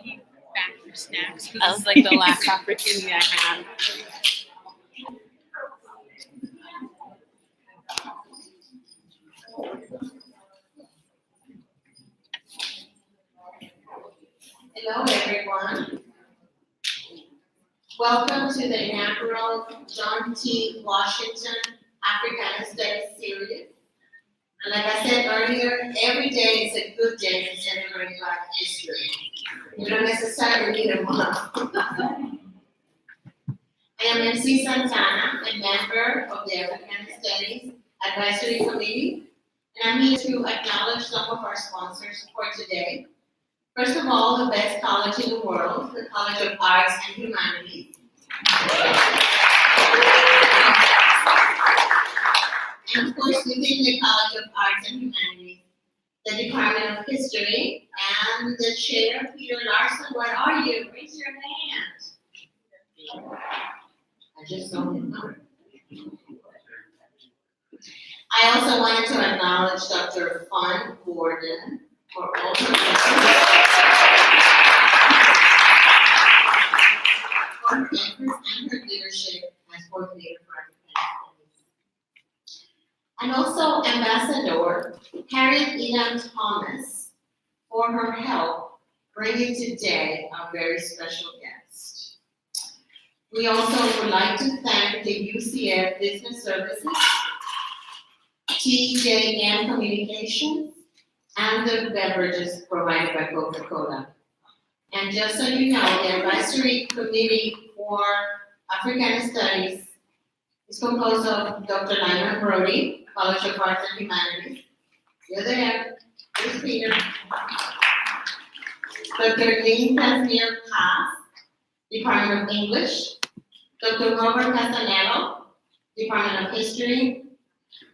eat back for snacks. This is like the last opportunity I have. Hello, everyone. Welcome to the inaugural John T. Washington Africana Studies Series. And like I said earlier, every day is a good day to celebrate Black history. You don't necessarily need a month. I am MC Santana, a member of the Africana Studies Advisory Committee, and I'm here to acknowledge some of our sponsors for today. First of all, the best college in the world, the College of Arts and Humanities. And of course, within the College of Arts and Humanities, the Department of History, and the chair, Peter Larson. Where are you? Raise your hand. I just saw him. I also wanted to acknowledge Dr. Fun Gordon for also her efforts and her leadership as coordinator for African Studies. And also Ambassador Harriet Edam Thomas for her help bringing today our very special guest. We also would like to thank the UCF Business Services, TJM Communications, and the beverages provided by Coca-Cola. And just so you know, the Advisory Committee for Africana Studies is composed of Dr. Lyman Brody, College of Arts and Humanities. You're there. Here's Peter. Dr. Lynn Casimir Paz, Department of English. Dr. Robert Casanello, Department of History.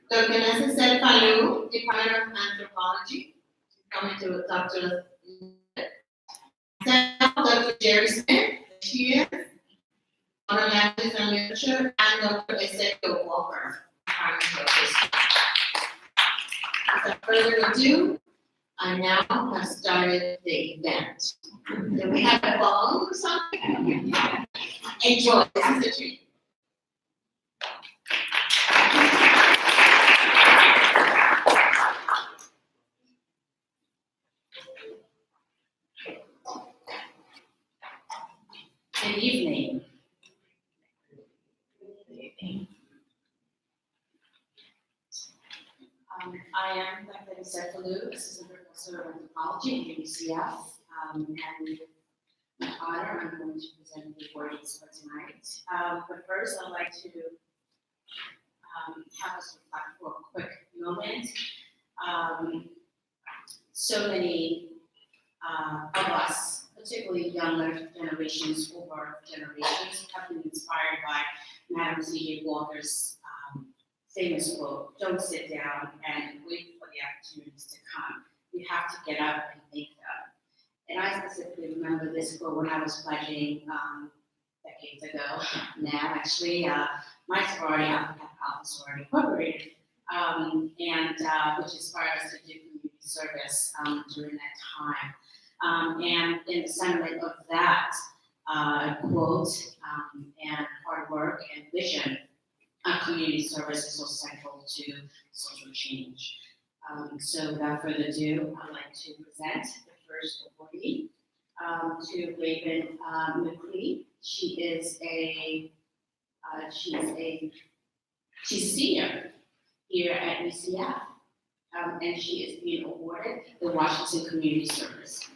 Dr. Necessary Falou, Department of Anthropology. She's coming to talk to us. Dr. Jerry Smith, she is, Honor Language and Literature, and Dr. Ezekiel Walker, Department of History. Without further ado, I now have started the event. Do we have a ball or something? Enjoy, this is a treat. Good evening. I am Dr. Necessary Falou, Assistant Professor of Anthropology at UCF, and with my honor, I'm going to present the awards for tonight. But first, I'd like to have us reflect for a quick moment. So many of us, particularly younger generations, over generations, have been inspired by Madam C.J. Walker's famous quote, "Don't sit down and wait for the opportunities to come. You have to get up and make them." And I specifically remember this quote when I was pledging decades ago now, actually, my sorority, Alpha Sorority Incorporated, and which inspired us to do community service during that time. And in the sentiment of that quote and hard work and vision, community service is so central to social change. So without further ado, I'd like to present the first awardee to Raven McLean. She's senior here at UCF, and she is being awarded the Washington Community Service.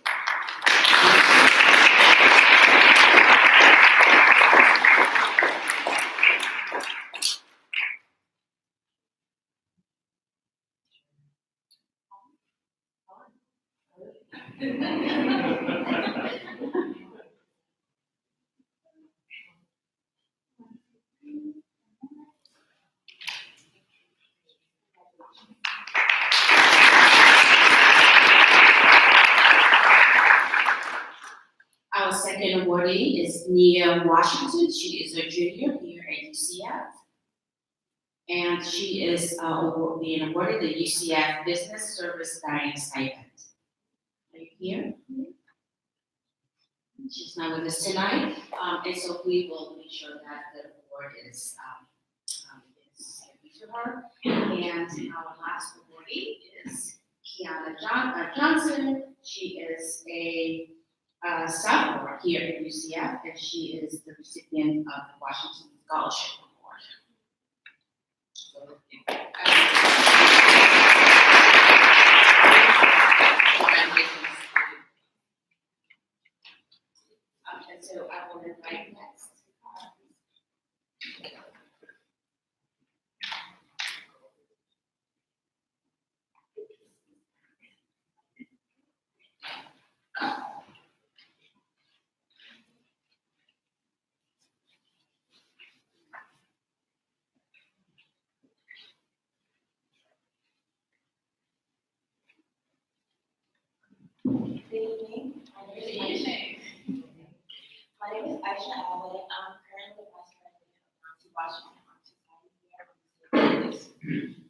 Our second awardee is Nia Washington. She is a junior here at UCF. And she is being awarded the UCF Business Service Dining Stipend. Are you here? She's not with us tonight, and so we will make sure that the award is given to her. And our last awardee is Kiana Johnson. She is a sophomore here at UCF, and she is the recipient of the Washington Scholarship Award. So, and so I will invite next. Good evening. My name is Aisha Allen. I'm currently vice president of Nancy Washington Art Society here at the state.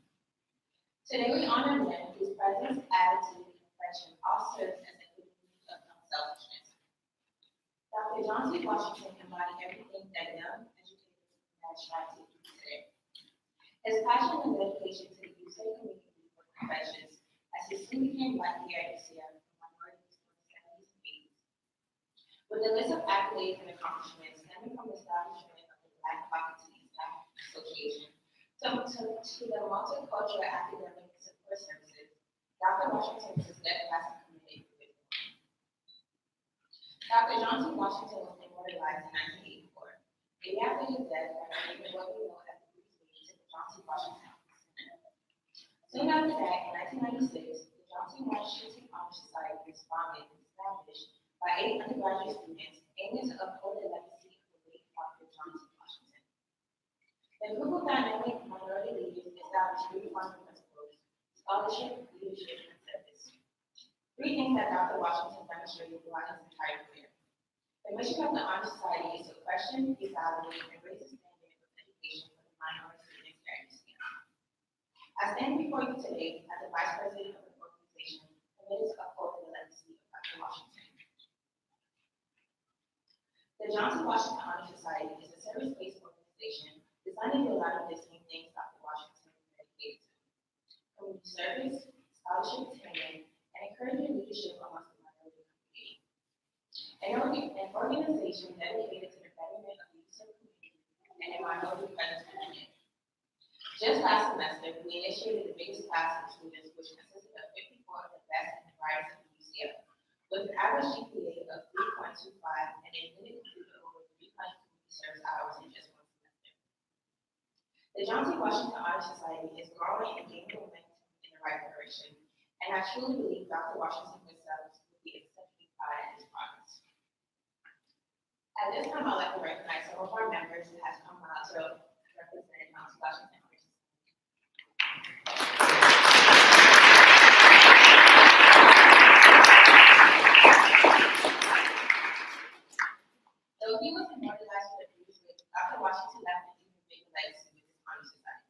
Today we honor men whose presence, attitude, and affection all serves as a community of unselfishness. Dr. John C. Washington embodied everything that young educators and strive to do today. His passion and dedication to the youth community were infectious as he soon became black here at UCF. With a list of accolades and accomplishments stemming from the establishment of the Black Faculty Staff Association to the multicultural academic support services, Dr. Washington was a steadfast community with. Dr. John C. Washington was immortalized in 1984. A year after his death, by naming what we know as the Bruce Lee to the John C. Washington Center. Soon after that, in 1996, the John C. Washington Honor Society was founded and established by 8 undergraduate students aiming to uphold the legacy of the late Dr. John C. Washington. The group of dynamic minority leaders established 3 fundamental principles: scholarship, leadership, and service. 3 things that Dr. Washington demonstrated throughout his entire career. The mission of the Honor Society is to question, evaluate, and raise the standard of education for the minority students at UCF. I stand before you today as the vice president of the organization committed to uphold the legacy of Dr. Washington. The John C. Washington Honor Society is a service-based organization designed to do a lot of the same things Dr. Washington dedicated to: community service, scholarship attainment, and encouraging leadership amongst the minority community. An organization dedicated to the betterment of the youth community and a minority presence within it. Just last semester, we initiated the biggest class of students, which consisted of 54 of the best and the brightest of the UCF, with an average GPA of 3.25 and a minute completed over 300 community service hours in just 1 semester. The John C. Washington Honor Society is growing and gaining momentum in the right direction, and I truly believe Dr. Washington himself will be exceptionally proud of his progress. At this time, I'd like to recognize some of our members who have come out to represent John C. Washington Honor Society. Though he was immortalized for the Bruce Lee, Dr. Washington left an even bigger legacy with his Honor Society.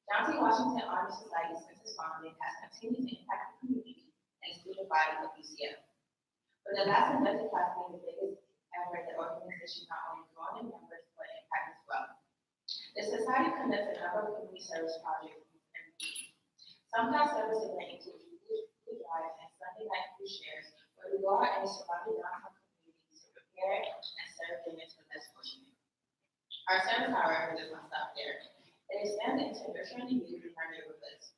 John C. Washington Honor Society, since its founding, has continued to impact the community and student body of UCF. With the last inducted class being the biggest ever, the organization not only grown in numbers but impact as well. The society conducts a number of community service projects every week. Some past service events include food drives and Sunday night food shares, where we go out and surrounding downtown communities to prepare and serve dinner to the less fortunate. Our service, however, does not stop there. It extends into nurturing the youth in our neighborhoods.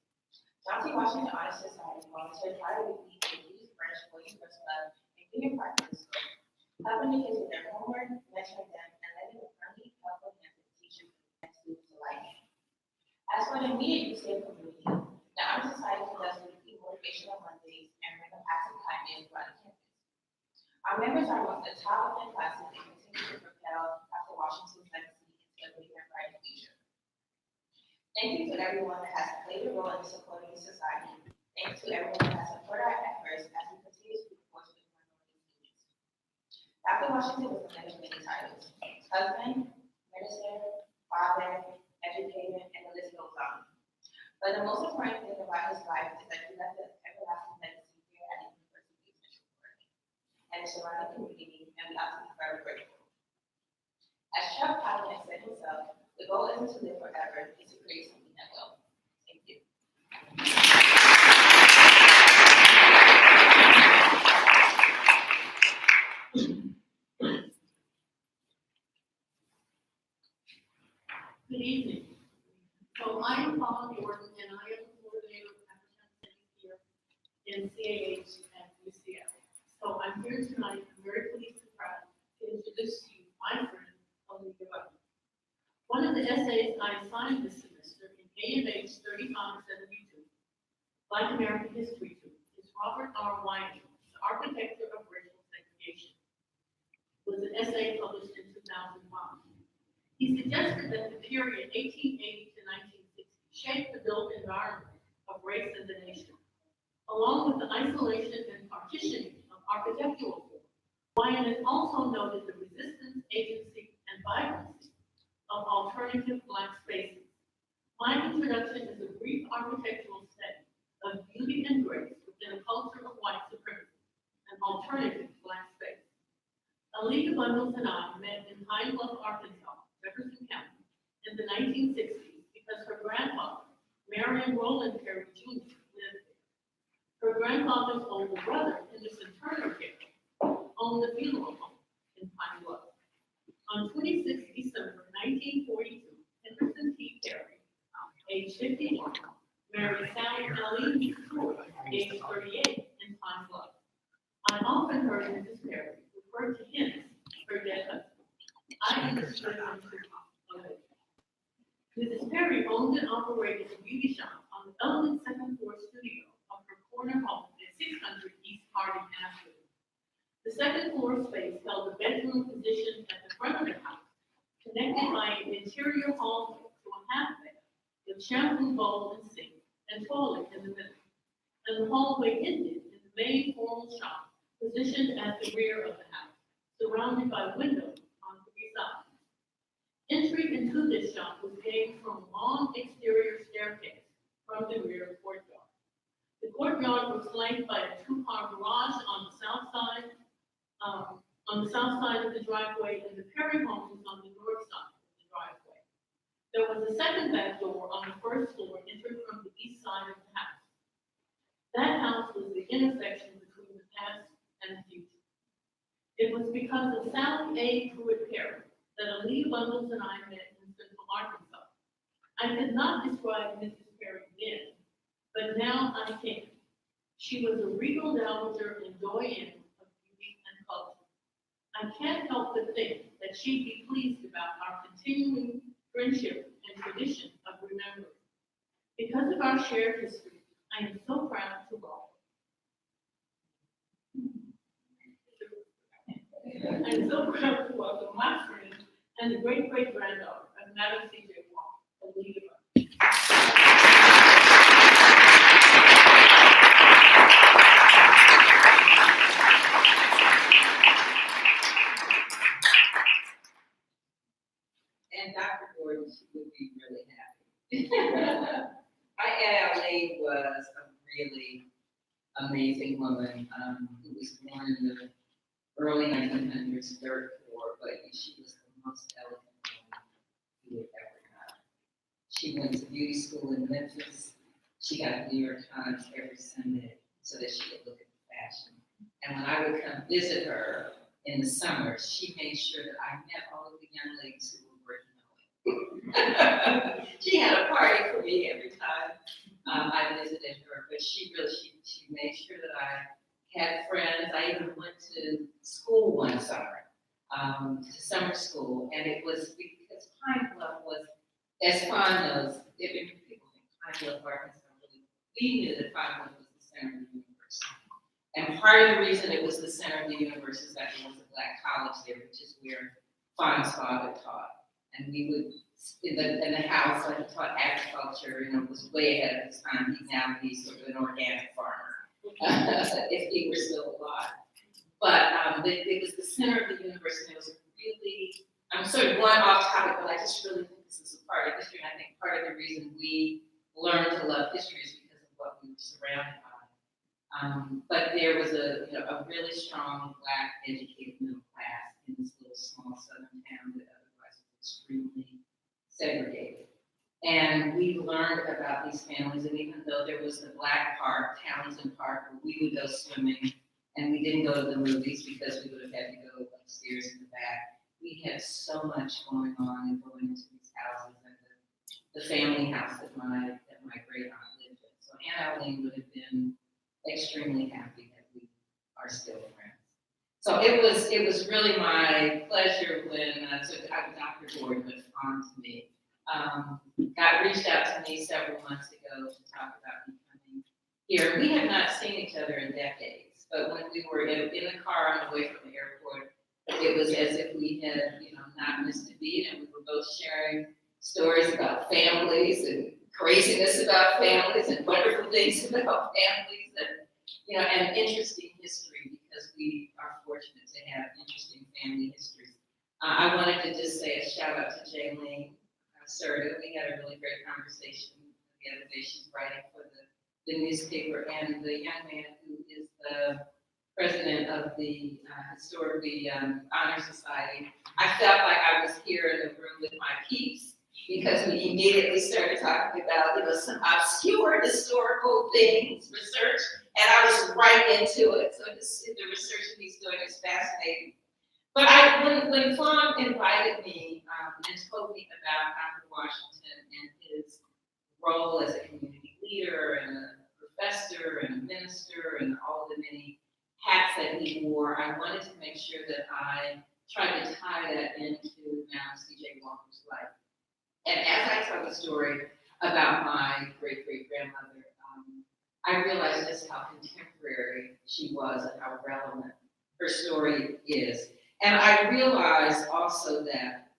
John C. Washington Honor Society volunteers bi-weekly to the Youth Branch Boys and Girls Club and Junior Practice School, helping the kids with their homework, mentoring them, and letting them friendly, helpful hands and teachers and students alike. As for the immediate UCF community, the Honor Society conducts weekly motivational Mondays and random acts of kindness throughout the campus. Our members are among the top of their classes and continue to propel Dr. Washington's legacy into a bigger and brighter future. Thank you to everyone that has played a role in supporting the society. Thank you to everyone that has supported our efforts as we continue to be forced with minority students. Dr. Washington was a man of many titles: husband, minister, father, educator, and the list goes on. But the most important thing about his life is that he left an everlasting legacy here at the University of Central Florida. and the surrounding community, and we ought to be forever grateful. As Chuck Palahniuk said himself, the goal isn't to live forever, it's to create something that will. Thank you. Good evening. So I am Paula Jordan, and I am the coordinator of African Studies here in CAH at UCF. So I'm here tonight, I'm very pleased and proud to introduce to you my friend, Alika Butler. One of the essays I assigned this semester in AMH 3572, Black American History 2, is Robert R. Wiley, The Architecture of Racial Segregation. It was an essay published in 2005. He suggested that the period 1880 to 1960 shaped the built environment of race in the nation. Along with the isolation and partitioning of architectural form, Wyand also noted the resistance, agency, and vibrancy of alternative Black spaces. My introduction is a brief architectural study of beauty and grace within a culture of white supremacy, an alternative Black space. Alika Bundles and I met in Pine Bluff, Arkansas, Jefferson County, in the 1960s because her grandfather, Marion Roland Perry Jr., lived there. Her grandfather's older brother, Henderson Turner Perry, owned the funeral home in Pine Bluff. On 26 December 1942, Henderson T. Perry, age 51, married Sally Eileen Stewart, age 38, in Pine Bluff. I often heard Mrs. Perry refer to him as her dead husband. I understood him too. Mrs. Perry owned and operated a beauty shop on the elegant second-floor studio of her corner home at 600 East Harding Avenue. The second-floor space held a bedroom positioned at the front of the house, connected by an interior hallway to a half bed with shampoo bowl and sink and toilet in the middle. And the hallway ended in the main formal shop, positioned at the rear of the house, surrounded by windows on three sides. Entry into this shop was gained from a long exterior staircase from the rear courtyard. The courtyard was flanked by a two-car garage on the south side of the driveway, and the Perry home was on the north side of the driveway. There was a second back door on the first floor entered from the east side of the house. That house was the intersection between the past and the future. It was because of Sally A. Pruitt Perry that Alika Bundles and I met in Central Arkansas. I could not describe Mrs. Perry then, but now I can. She was a regal dowager and doyen of beauty and culture. I can't help but think that she'd be pleased about our continuing friendship and tradition of remembering. Because of our shared history, I am so proud to welcome. I am so proud to welcome my friend and the great-great-granddaughter of Madam C.J. Walker, Alika Butler. And Dr. Gordon, she would be really happy. My Aunt Eileen was a really amazing woman who was born in the early 1900s, third floor, but she was the most elegant woman you would ever know. She went to beauty school in Memphis. She got the New York Times every Sunday so that she could look at the fashion. And when I would come visit her in the summer, she made sure that I met all of the young ladies who were working on it. She had a party for me every time I visited her, but she made sure that I had friends. I even went to school one summer, to summer school, and it was because Pine Bluff was, as Fawn knows, people think Pine Bluff, Arkansas, we knew that Pine Bluff was the center of the universe. And part of the reason it was the center of the universe is that there was a Black college there, which is where Fawn's father taught. And we would, in the house, like he taught agriculture, was way ahead of his time. He's sort of an organic farmer, if he were still alive. But it was the center of the universe, and it was really, I'm sort of going off topic, but I just really think this is a part of history, and I think part of the reason we learned to love history is because of what we were surrounded by. But there was a really strong Black educated middle class in this little small southern town that otherwise was extremely segregated. And we learned about these families, and even though there was the Black Park, Townsend Park, where we would go swimming, and we didn't go to the movies because we would have had to go upstairs in the back. We had so much going on and going into these houses, and the family house that my great aunt lived in. So Aunt Eileen would have been extremely happy that we are still friends. So it was really my pleasure when Dr. Gordon was on to me. Reached out to me several months ago to talk about me coming here. We have not seen each other in decades, but when we were in the car on the way from the airport, it was as if we had, not missed a beat, and we were both sharing stories about families and craziness about families and wonderful things about families and interesting history, because we are fortunate to have interesting family histories. I wanted to just say a shout out to Jaylene Serta. We had a really great conversation the other day. She's writing for the newspaper, and the young man who is the president of the Honor Society. I felt like I was here in the room with my peeps, because we immediately started talking about some obscure historical things, research, and I was right into it. So the research that he's doing is fascinating. But when Flom invited me and told me about Dr. Washington and his role as a community leader and a professor and a minister and all the many hats that he wore, I wanted to make sure that I tried to tie that into Madam C.J. Walker's life. And as I tell the story about my great-great-grandmother, I realized just how contemporary she was and how relevant her story is. And I realized also that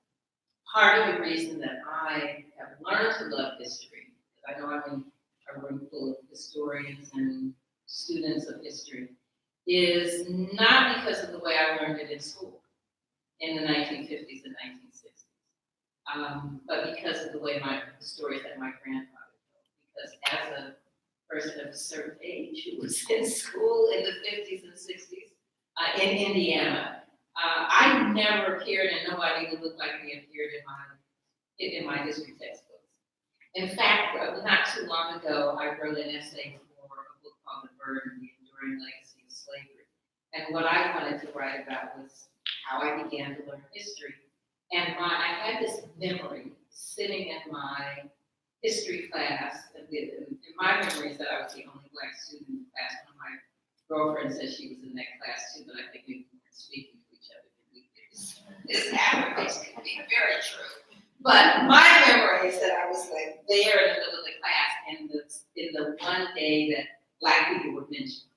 part of the reason that I have learned to love history, because I know I'm in a room full of historians and students of history, is not because of the way I learned it in school in the 1950s and 1960s, but because of the way the stories that my grandfather told. Because as a person of a certain age who was in school in the 50s and 60s in Indiana, I never appeared, and nobody who looked like me appeared in my history textbooks. In fact, not too long ago, I wrote an essay for a book called The Burden, The Enduring Legacy of Slavery. And what I wanted to write about was how I began to learn history. And I had this memory sitting in my history class, and my memory is that I was the only Black student in the class. One of my girlfriends said she was in that class too, but I think we weren't speaking to each other. This average could be very true. But my memory is that I was like there in the middle of the class, and in the one day that Black people were mentioned.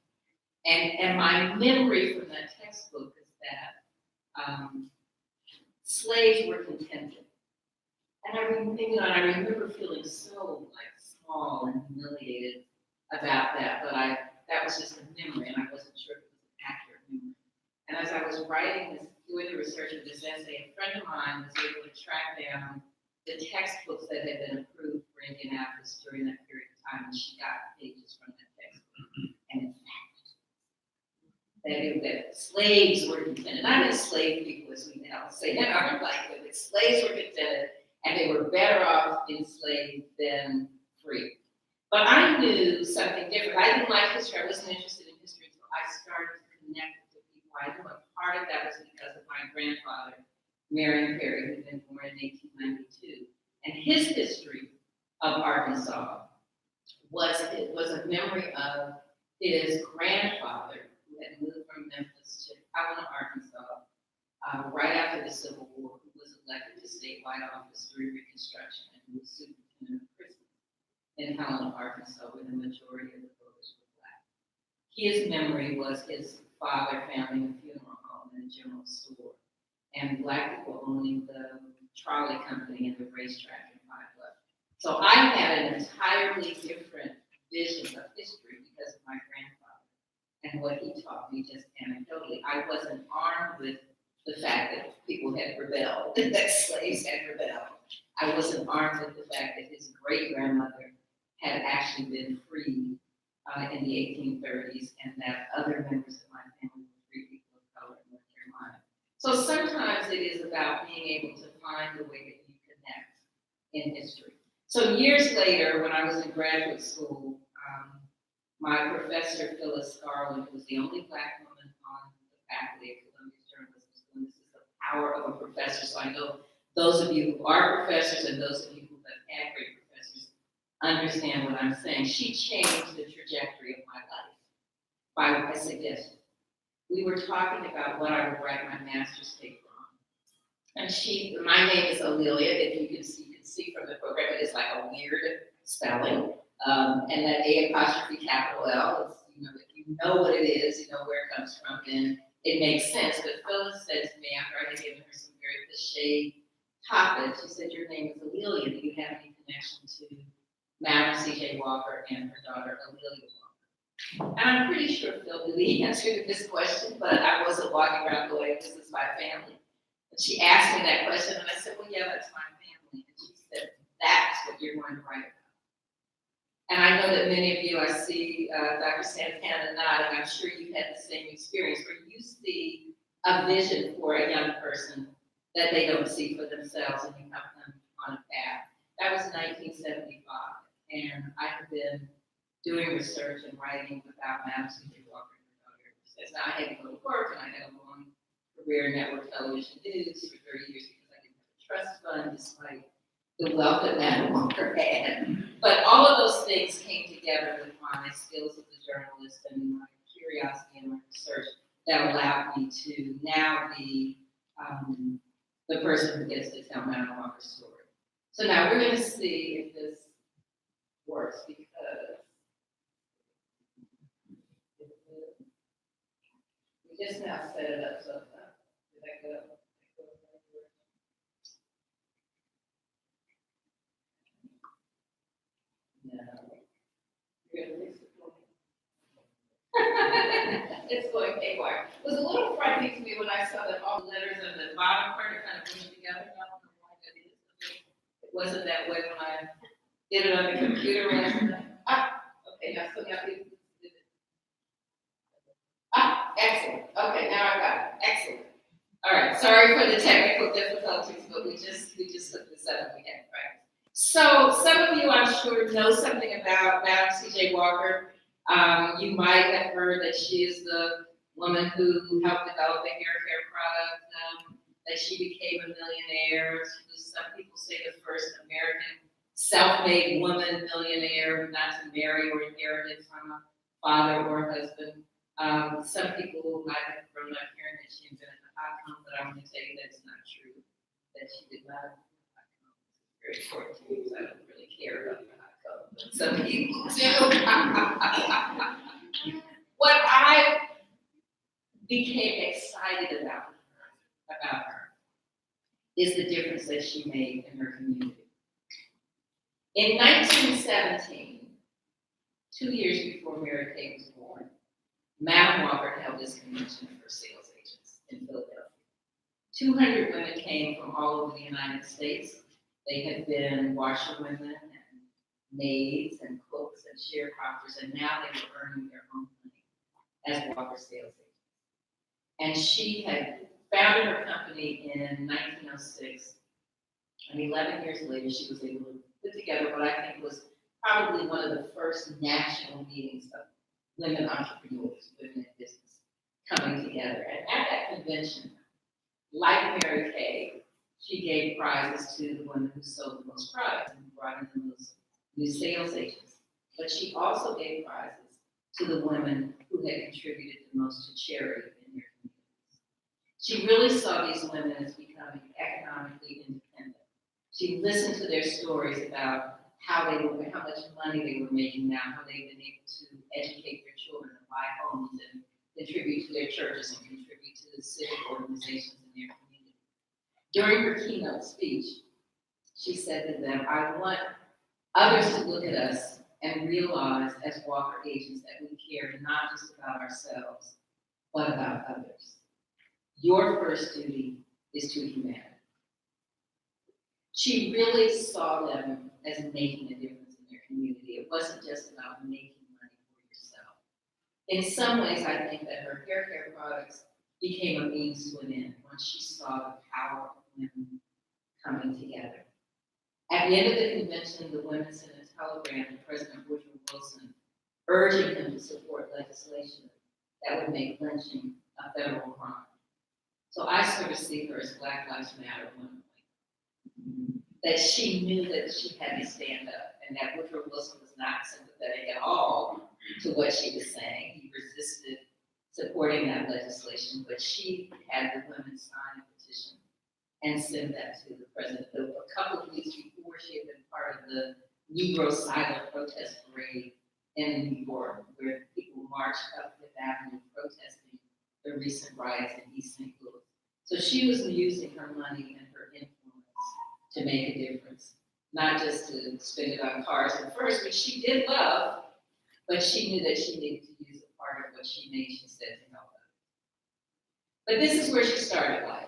And my memory from that textbook is that slaves were contented. And I remember feeling so small and humiliated about that, but that was just a memory, and I wasn't sure if it was an accurate memory. And as I was doing the research of this essay, a friend of mine was able to track down the textbooks that had been approved for Indianapolis during that period of time, and she got pages from that textbook. And in fact, that slaves were contented, not enslaved people as we now say in our language, but slaves were contented, and they were better off enslaved than free. But I knew something different. I didn't like history. I wasn't interested in history until I started to connect with people I knew. And part of that was because of my grandfather, Marion Perry, who had been born in 1892. And his history of Arkansas was a memory of his grandfather, who had moved from Memphis to Helena, Arkansas, right after the Civil War, who was elected to statewide office during Reconstruction, and who was superintendent of prisons in Helena, Arkansas, where the majority of the voters were Black. His memory was his father founding a funeral home and a general store, and Black people owning the trolley company and the racetrack in Pine Bluff. So I had an entirely different vision of history because of my grandfather and what he taught me just anecdotally. I wasn't armed with the fact that people had rebelled, that slaves had rebelled. I wasn't armed with the fact that his great-grandmother had actually been freed in the 1830s, and that other members of my family were free people of color in North Carolina. So sometimes it is about being able to find a way that you connect in history. So years later, when I was in graduate school, my professor, Phyllis Garland, who was the only Black woman on the faculty at Columbia Journalism School, and this is the power of a professor, so I know those of you who are professors and those of you who have had great professors understand what I'm saying. She changed the trajectory of my life by a suggestion. We were talking about what I would write my master's paper on. And my name is A'Lelia, if you can see from the program, it is like a weird spelling. And that A apostrophe capital L, is, if you know what it is, you know where it comes from, then it makes sense. But Phyllis said to me after I had given her some very cliche topics, she said, your name is A'Lelia. Do you have any connection to Madam C.J. Walker and her daughter, A'Lelia Walker? And I'm pretty sure Phil knew the answer to this question, but I wasn't walking around going, this is my family. And she asked me that question, and I said, well, yeah, that's my family. And she said, that's what you're going to write about. And I know that many of you, I see Dr. Santana nodding, I'm sure you had the same experience where you see a vision for a young person that they don't see for themselves and you help them on a path. That was 1975, and I have been doing research and writing about Madam C.J. Walker and her daughter. Now, I had to go to work and I had a long career in network television news for 30 years because I didn't have a trust fund despite the wealth that Madam Walker had. But all of those things came together with my skills as a journalist and my curiosity and my research that allowed me to now be the person who gets to tell Madam Walker's story. So now we're going to see if this works because we just now set it up. So did that go? No. You're gonna fix it for me. It's going haywire. It was a little frightening to me when I saw that all the letters in the bottom part are kind of pushed together. I don't know why that is. It wasn't that way when I did it on the computer last night. Okay, now so now it. Excellent. Okay, now I got it. Excellent. All right. Sorry for the technical difficulties, but we just took this up again, right? So some of you, I'm sure, know something about Madam C.J. Walker. You might have heard that she is the woman who helped develop the hair care product, that she became a millionaire. She was, some people say, the first American self-made woman millionaire, not to marry or inherit it from a father or husband. Some people might have grown up hearing that she invented the hot comb, but I'm going to tell you that's not true, that she did not. Very important to me because I don't really care about the hot comb, but some people do. What I became excited about her is the difference that she made in her community. In 1917, 2 years before Mary Kay was born, Madam Walker held this convention for sales agents in Philadelphia. 200 women came from all over the United States. They had been washerwomen and maids and cooks and sharecroppers, and now they were earning their own money as Walker sales agents. And she had founded her company in 1906, and 11 years later, she was able to put together what I think was probably one of the first national meetings of women entrepreneurs, women in business, coming together. And at that convention, like Mary Kay, she gave prizes to the women who sold the most products and brought in the most new sales agents. But she also gave prizes to the women who had contributed the most to charity in their communities. She really saw these women as becoming economically independent. She listened to their stories about how much money they were making now, how they've been able to educate their children and buy homes and contribute to their churches and contribute to the civic organizations in their community. During her keynote speech, she said to them, I want others to look at us and realize as Walker agents that we care not just about ourselves, but about others. Your first duty is to humanity. She really saw them as making a difference in their community. It wasn't just about making money for in some ways, I think that her hair care products became a means to an end once she saw the power of women coming together. At the end of the convention, the women sent a telegram to President Woodrow Wilson urging him to support legislation that would make lynching a federal crime. So I sort of see her as Black Lives Matter woman. That she knew that she had to stand up, and that Woodrow Wilson was not sympathetic at all to what she was saying. He resisted supporting that legislation, but she had the women sign a petition and send that to the president. A couple of weeks before, she had been part of the Negro Silent Protest Parade in New York, where people marched up Fifth Avenue protesting the recent riots in East St. Louis. So she was using her money and her influence to make a difference, not just to spend it on cars and furs, which she did love, but she knew that she needed to use a part of what she made, she said, to help others. But this is where she started life.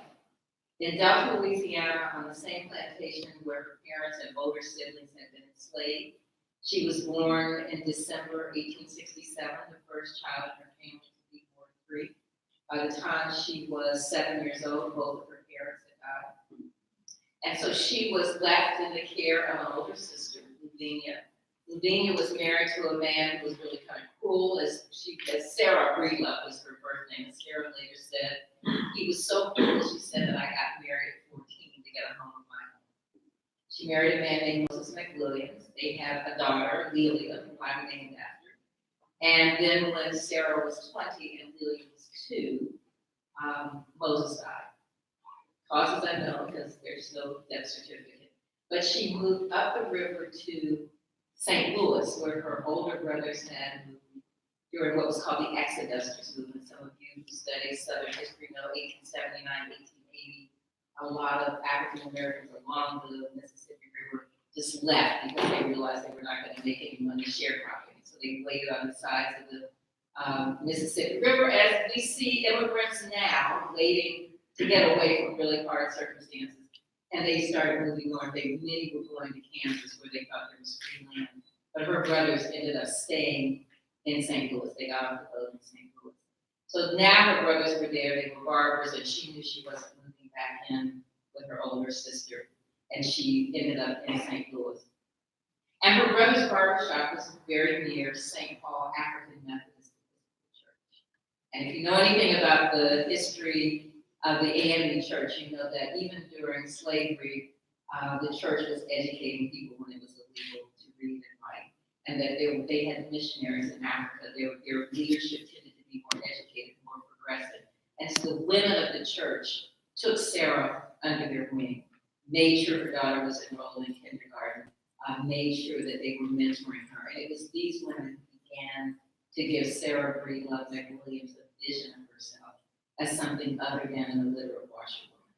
In Delta, Louisiana, on the same plantation where her parents and older siblings had been enslaved. She was born in December 1867, the first child in her family to be born free. By the time she was 7 years old, both of her parents had died. And so she was left in the care of an older sister, Lavinia. Lavinia was married to a man who was really kind of cruel, as Sarah Breedlove was her birth name. And Sarah later said, he was so cruel, she said, that I got married at 14 to get a home of my own. She married a man named Moses McWilliams. They had a daughter, Lelia, who I'm named after. And then when Sarah was 20 and Lelia was 2, Moses died. Causes unknown, because there's no death certificate. But she moved up the river to St. Louis, where her older brothers had moved during what was called the Exodusters movement. Some of you who study Southern history know 1879, 1880. A lot of African Americans along the Mississippi River just left because they realized they were not going to make any money sharecropping. So they waited on the sides of the Mississippi River, as we see immigrants now waiting to get away from really hard circumstances. And they started moving north. Many were going to Kansas, where they thought there was free land. But her brothers ended up staying in St. Louis. They got off the boat in St. Louis. So now her brothers were there. They were barbers, and she knew she wasn't moving back in with her older sister. And she ended up in St. Louis. And her brother's barbershop was very near St. Paul African Methodist Church. And if you know anything about the history of the AME Church, you know that even during slavery, the church was educating people when it was illegal to read and write, and that they had missionaries in Africa. Their leadership tended to be more educated, more progressive. And so the women of the church took Sarah under their wing, made sure her daughter was enrolled in kindergarten, made sure that they were mentoring her. And it was these women who began to give Sarah Breedlove McWilliams a vision of herself as something other than an illiterate washerwoman.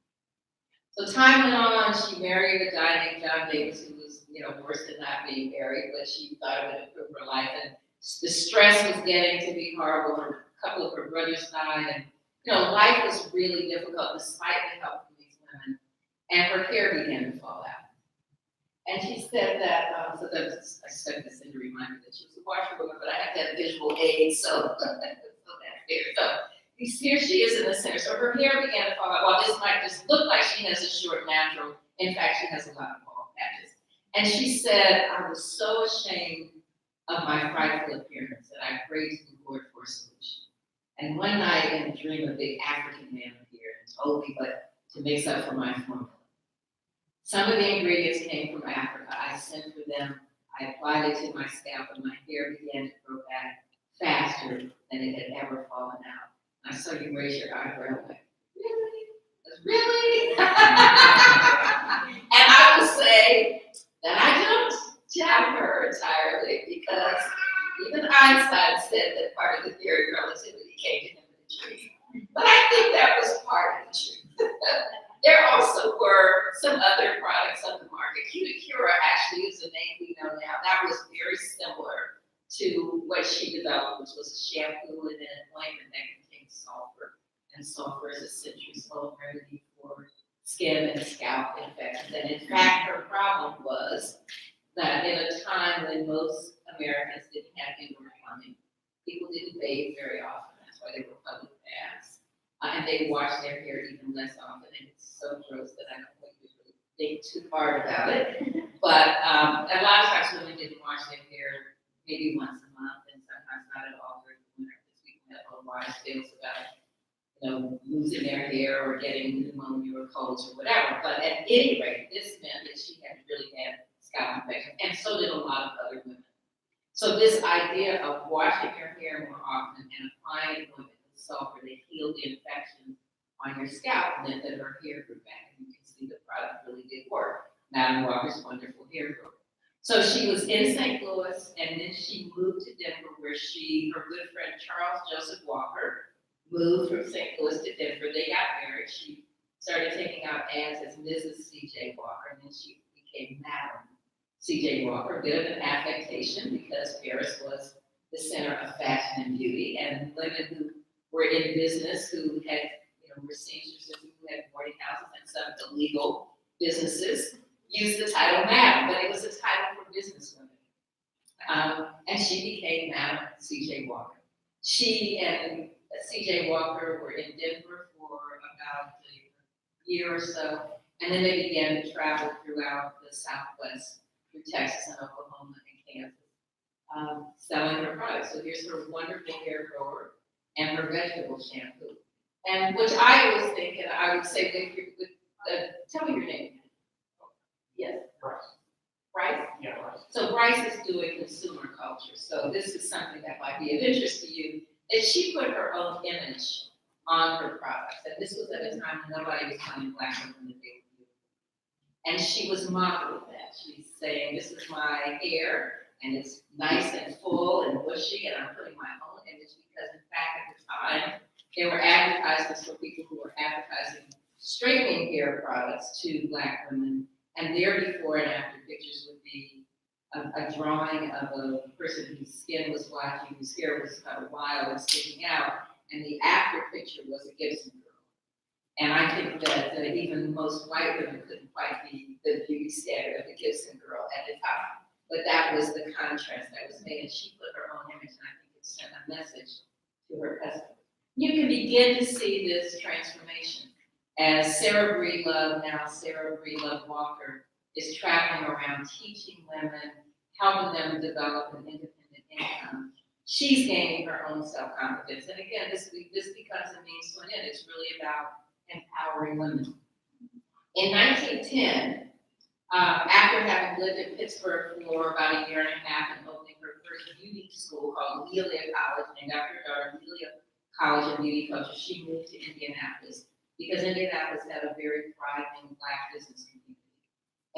So time went on. She married a guy named John Davis, who was, worse than not being married, but she thought it would improve her life. And the stress was getting to be horrible. A couple of her brothers died, and life was really difficult despite the help from these women. And her hair began to fall out. And she said that, I stuck this in to remind her that she was a washerwoman, but I have to have visual aids, so that's there. So here she is in the center. So her hair began to fall out. While this might just look like she has a short natural, in fact, she has a lot of bald patches. And she said, I was so ashamed of my frightful appearance that I prayed to the Lord for a solution. And one night in a dream, a big African man appeared and told me what to mix up for my formula. Some of the ingredients came from Africa. I sent for them. I applied it to my scalp, and my hair began to grow back faster than it had ever fallen out. I saw you raise your eyebrow like, really? Really? And I will say that I don't jab her entirely, because even Einstein said that part of the theory of relativity came to him in a dream. But I think that was part of the truth. There also were some other products on the market. Cuticura actually is a name we know now. That was very similar to what she developed, which was a shampoo and an ointment that contained sulfur. And sulfur is a citrus-oil remedy for skin and scalp infections. And in fact, her problem was that in a time when most Americans didn't have indoor plumbing, people didn't bathe and they wash their hair even less often, and it's so gross that I don't want you to really think too hard about it. But, a lot of times women didn't wash their hair maybe once a month, and sometimes not at all during the winter, because people have a lot of tales about, losing their hair or getting pneumonia or colds or whatever. But at any rate, this meant that she had really bad scalp infection, and so did a lot of other women. So this idea of washing your hair more often and applying ointment with sulfur that healed the infection on your scalp meant that her hair grew back, and you can see the product really did work. Madam Walker's wonderful hair grower. So she was in St. Louis, and then she moved to Denver, where her good friend Charles Joseph Walker moved from St. Louis to Denver. They got married. She started taking out ads as Mrs. C.J. Walker, and then she became Madam C.J. Walker. A bit of an affectation, because Paris was the center of fashion and beauty, and women who were in business, who had, were seamstresses, who had boarding houses and some illegal businesses, used the title Madam, but it was a title for business women. And she became Madam C.J. Walker. She and C.J. Walker were in Denver for about a year or so, and then they began to travel throughout the Southwest, through Texas and Oklahoma and Kansas, selling her products. So here's her wonderful hair grower and her vegetable shampoo. And which I always think, and I would say, tell me your name. Yes. Bryce? Yeah, right. So Bryce is doing consumer culture. So this is something that might be of interest to you. Is she put her own image on her products. And this was at a time when nobody was telling Black women that they were beautiful. And she was modeling that. She's saying, this is my hair, and it's nice and full and bushy, and I'm putting my own image, because in fact at the time, there were advertisements for people who were advertising straightening hair products to Black women, and their before and after pictures would be a drawing of a person whose skin was waxy, whose hair was kind of wild and sticking out, and the after picture was a Gibson girl. And I think that even most white women couldn't quite be the beauty standard of the Gibson girl at the time. But that was the contrast that was made, and she put her own image, and I think it sent a message to her customers. You can begin to see this transformation as Sarah Breedlove, now Sarah Breedlove Walker, is traveling around teaching women, helping them develop an independent income. She's gaining her own self-confidence. And again, this becomes a means to an end. It's really about empowering women. In 1910, after having lived in Pittsburgh for about a year and a half and opening her first beauty school called Lelia College, named after her daughter, Lelia College of Beauty Culture, she moved to Indianapolis, because Indianapolis had a very thriving Black business community.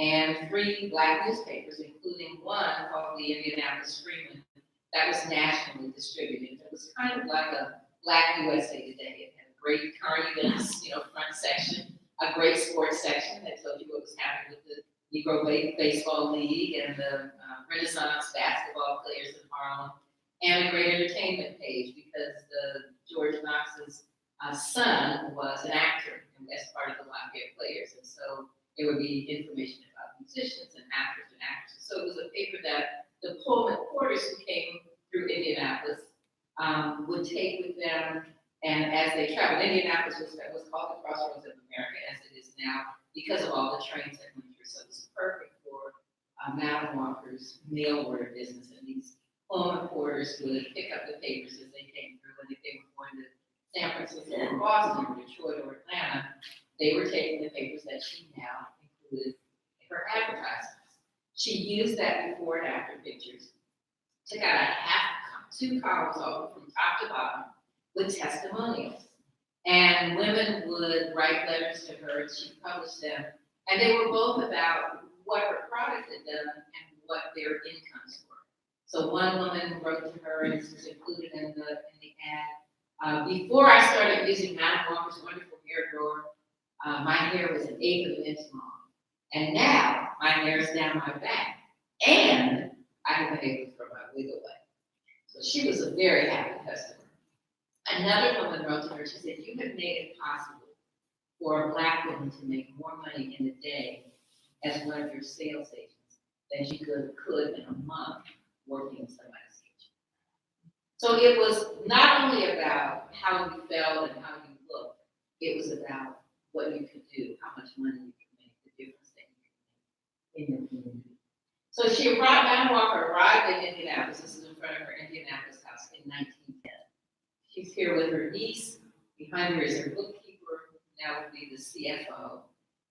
And 3 Black newspapers, including one called the Indianapolis Freeman, that was nationally distributed. It was kind of like a Black USA Today. It had a great car events, front section, a great sports section that told you what was happening with the Negro Baseball League and the Renaissance basketball players in Harlem, and a great entertainment page, because George Knox's son was an actor as part of the Lafayette Players, and so there would be information about musicians and actors and actresses. So it was a paper that the Pullman porters who came through Indianapolis would take with them, and as they traveled, Indianapolis was called the Crossroads of America, as it is now, because of all the trains that went through. So it was perfect for Madam Walker's mail order business, and these Pullman porters would pick up the papers as they came through, and if they were going to San Francisco or Boston or Detroit or Atlanta, they were taking the papers that she now included in her advertisements. She used that before and after pictures, took out 2 columns over from top to bottom with testimonials. And women would write letters to her, and she published them. And they were both about what her product had done and what their incomes were. So one woman wrote to her, and this was included in the ad. Before I started using Madam Walker's wonderful hair grower, my hair was an 1/8 of an inch long. And now my hair is down my back, and I have been able to throw my wig away. So she was a very happy customer. Another woman wrote to her, she said, you have made it possible for a Black woman to make more money in a day as one of your sales agents than she could in a month working in somebody's kitchen. So it was not only about how you felt and how you looked, It was about what you could do, how much money you could make, the difference that you could make in your community. So Madam Walker arrived in Indianapolis. This is in front of her Indianapolis house in 1910. She's here with her niece. Behind her is her bookkeeper, now would be the CFO.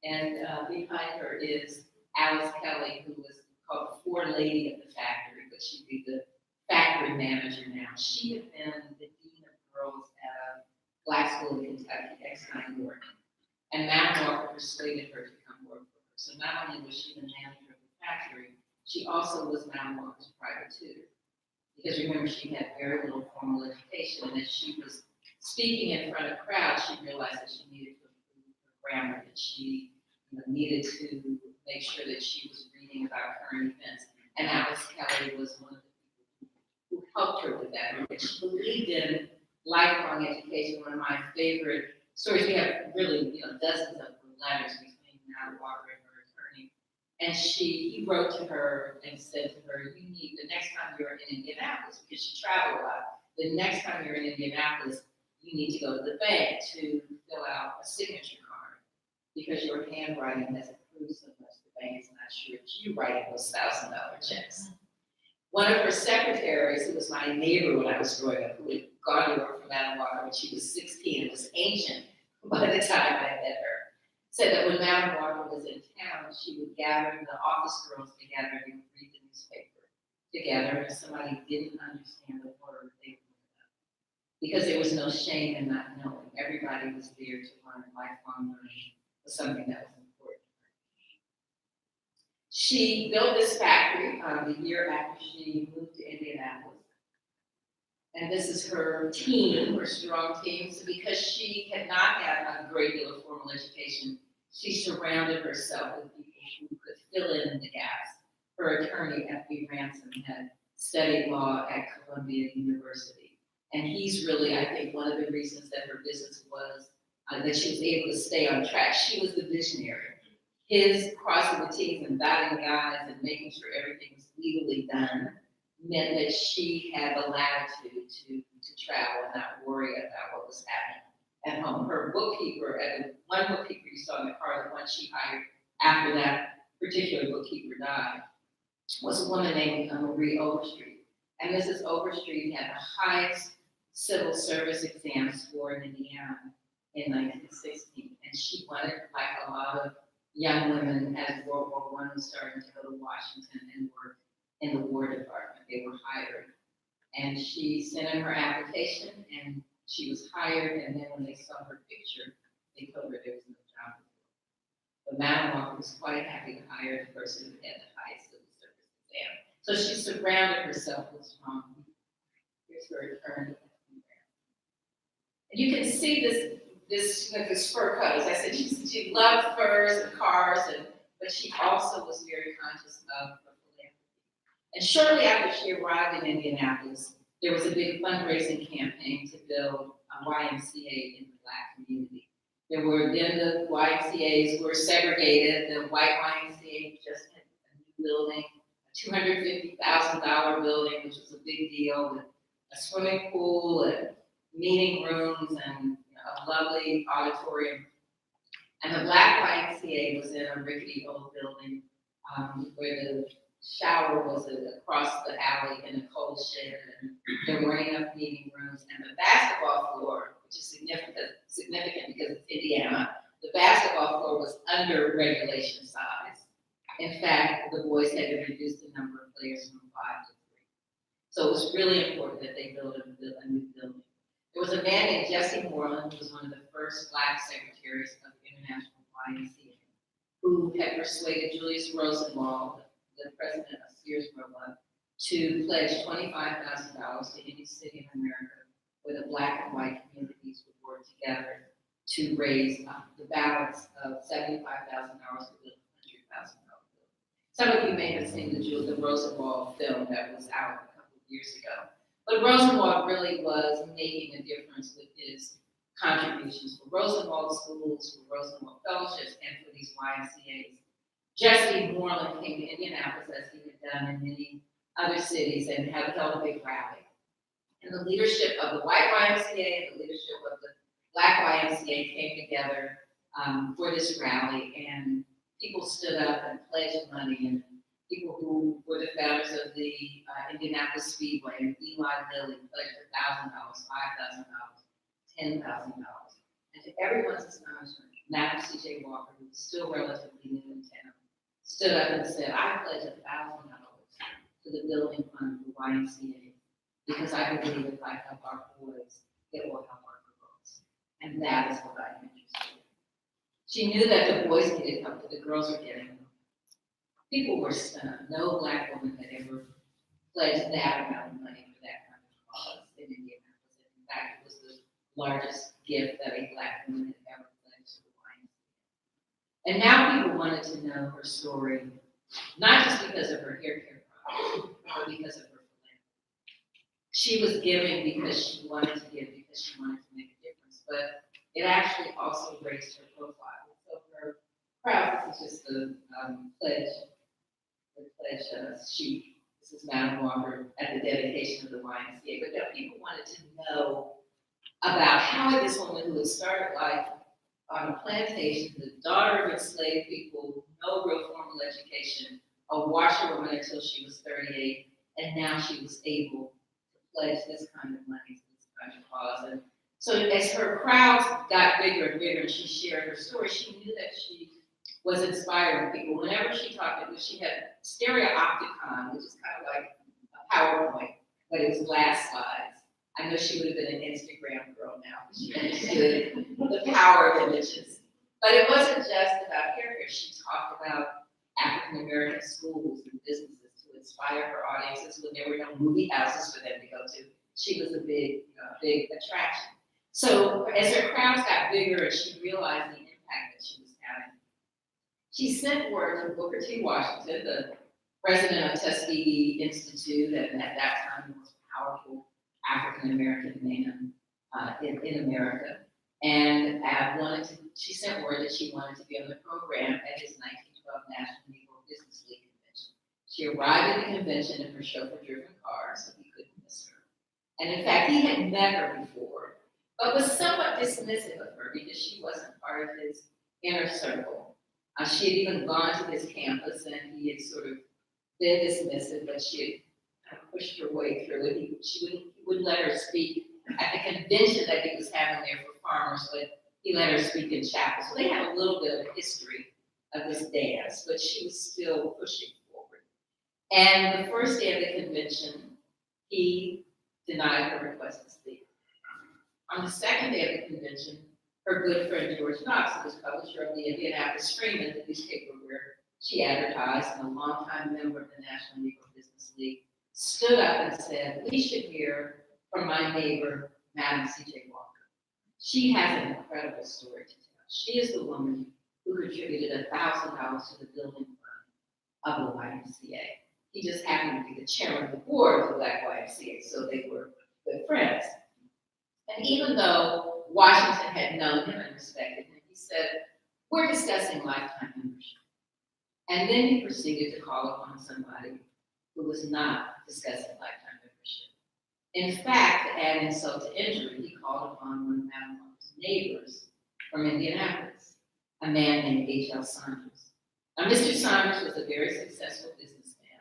And behind her is Alice Kelly, who was called the floor lady of the factory, but she'd be the factory manager now. She had been the dean of girls at a black school in Kentucky, ex-New York. And Madam Walker persuaded her to come work for her. So not only was she the manager of the factory, she also was Madam Walker's private tutor. Because remember, she had very little formal education, and as she was speaking in front of crowds, she realized that she needed to improve her grammar, that she needed to make sure that she was reading about current events. And Alice Kelly was one of the people who helped her with that, because she believed in lifelong education. One of my favorite stories, we have really, dozens of letters between Madam Walker and her attorney. And he wrote to her and said to her, the next time you're in Indianapolis, because she traveled a lot, the next time you're in Indianapolis, you need to go to the bank to fill out a signature card, because your handwriting has improved so much, the bank is not sure it's you writing those $1,000 checks. One of her secretaries, who was my neighbor when I was growing up, who had gone to work for Madam Walker when she was 16 and was ancient by the time I met her, said that when Madam Walker was in town, she would gather the office girls together and read the newspaper together. And if somebody didn't understand the word, they would look it up. Because there was no shame in not knowing. Everybody was there to learn. Lifelong learning was something that was important. She built this factory the year after she moved to Indianapolis. And this is her team, her strong team. So because she had not had a great deal of formal education, she surrounded herself with people who could fill in the gaps. Her attorney, F.B. Ransom, had studied law at Columbia University. And he's really, I think, one of the reasons that her business was, that she was able to stay on track. She was the visionary. His crossing the T's and dotting the I's and making sure everything was legally done meant that she had the latitude to travel and not worry about what was happening at home. Her bookkeeper, one bookkeeper you saw in the car, the one she hired after that particular bookkeeper died, was a woman named Marie Overstreet. And Mrs. Overstreet had the highest civil service exam score in Indiana in 1916. And she wanted, like a lot of young women as World War I was starting to go to Washington and work in the War Department. They were hired. And she sent in her application and she was hired, and then when they saw her picture, they told her there was no job. But Madam Walker was quite happy to hire the person who had the highest civil service exam. So she surrounded herself with strong people. Here's her attorney. And you can see this fur coat. As I said, she loved furs and cars, but she also was very conscious of philanthropy. And shortly after she arrived in Indianapolis, there was a big fundraising campaign to build a YMCA in the Black community. Then the YMCAs were segregated. The white YMCA just had a new building, a $250,000 building, which was a big deal, with a swimming pool and meeting rooms and a lovely auditorium. And the Black YMCA was in a rickety old building where the shower was across the alley in a coal shed, and there weren't enough meeting rooms. And the basketball floor, which is significant because it's Indiana, the basketball floor was under regulation size. In fact, the boys had to reduce the number of players from 5 to 3. So it was really important that they build a new building. There was a man named Jesse Moreland, who was one of the first Black secretaries of the International YMCA, who had persuaded Julius Rosenwald, the president of Sears Roebuck, to pledge $25,000 to any city in America where the Black and white communities would work together to raise the balance of $75,000 to build a $100,000 building. Some of you may have seen the Rosenwald film that was out a couple of years ago. But Rosenwald really was making a difference with his contributions for Rosenwald schools, for Rosenwald fellowships, and for these YMCAs. Jesse Moreland came to Indianapolis, as he had done in many other cities, and held a big rally. And the leadership of the white YMCA and the leadership of the Black YMCA came together for this rally, and people stood up and pledged money, and people who were the founders of the Indianapolis Speedway, and Eli Lilly, pledged $1,000, $5,000, $10,000. And to everyone's astonishment, Madam C.J. Walker, who was still relatively new in town, stood up and said, I pledge $1,000 to the building fund of the YMCA because I believe if I help our boys, it will help our girls. And that is what I'm interested in. She knew that the boys needed help, but the girls were getting help. People were stunned. No Black woman had ever pledged that amount of money for that kind of cause in Indianapolis. In fact, it was the largest gift that a Black woman had ever pledged to the YMCA. And now people wanted to know her story, not just because of her hair care products, but because of her philanthropy. She was giving because she wanted to give, because she wanted to make a difference, but it actually also raised her profile. So her crowd, this is just the pledge sheet. This is Madam Walker at the dedication of the YMCA. But then people wanted to know about how this woman who had started life on a plantation, the daughter of enslaved people, no real formal education, a washerwoman until she was 38, and now she was able to pledge this kind of money to this kind of cause. And so as her crowds got bigger and bigger and she shared her story, she knew that she was inspiring people. Whenever she talked, she had Stereopticon, which is kind of like a PowerPoint, but it was glass slides. I know she would have been an Instagram girl now, because she understood the power of images. But it wasn't just about hair care. She talked about African American schools and businesses to inspire her audiences when there were no movie houses for them to go to. She was a big attraction. So as her crowds got bigger and she realized the impact that she was having, she sent word to Booker T. Washington, the president of Tuskegee Institute, and at that time the most powerful African American man in America, and she sent word that she wanted to be on the program at his 1912 National Negro Business League convention. She arrived at the convention in her chauffeur-driven car, so he couldn't miss her. And in fact, he had met her before, but was somewhat dismissive of her because she wasn't part of his inner circle. She had even gone to his campus, and he had sort of been dismissive, but she had pushed her way through it. He wouldn't let her speak at the convention that he was having there for farmers, but he let her speak in chapel. So they had a little bit of a history of this dance, but she was still pushing forward. And the first day of the convention, he denied her request to speak. On the second day of the convention, her good friend George Knox, who was publisher of the Indianapolis Freeman, the newspaper where she advertised, and a longtime member of the National Negro Business League, stood up and said, we should hear from my neighbor, Madam C.J. Walker. She has an incredible story to tell. She is the woman who contributed $1,000 to the building fund of the YMCA. He just happened to be the chairman of the board of the Black YMCA, so they were good friends. And even though Washington had known him and respected him, he said, we're discussing lifetime membership. And then he proceeded to call upon somebody who was not discussing lifetime membership. In fact, to add insult to injury, he called upon one of Madam Walker's neighbors from Indianapolis, a man named H.L. Saunders. Now, Mr. Saunders was a very successful businessman.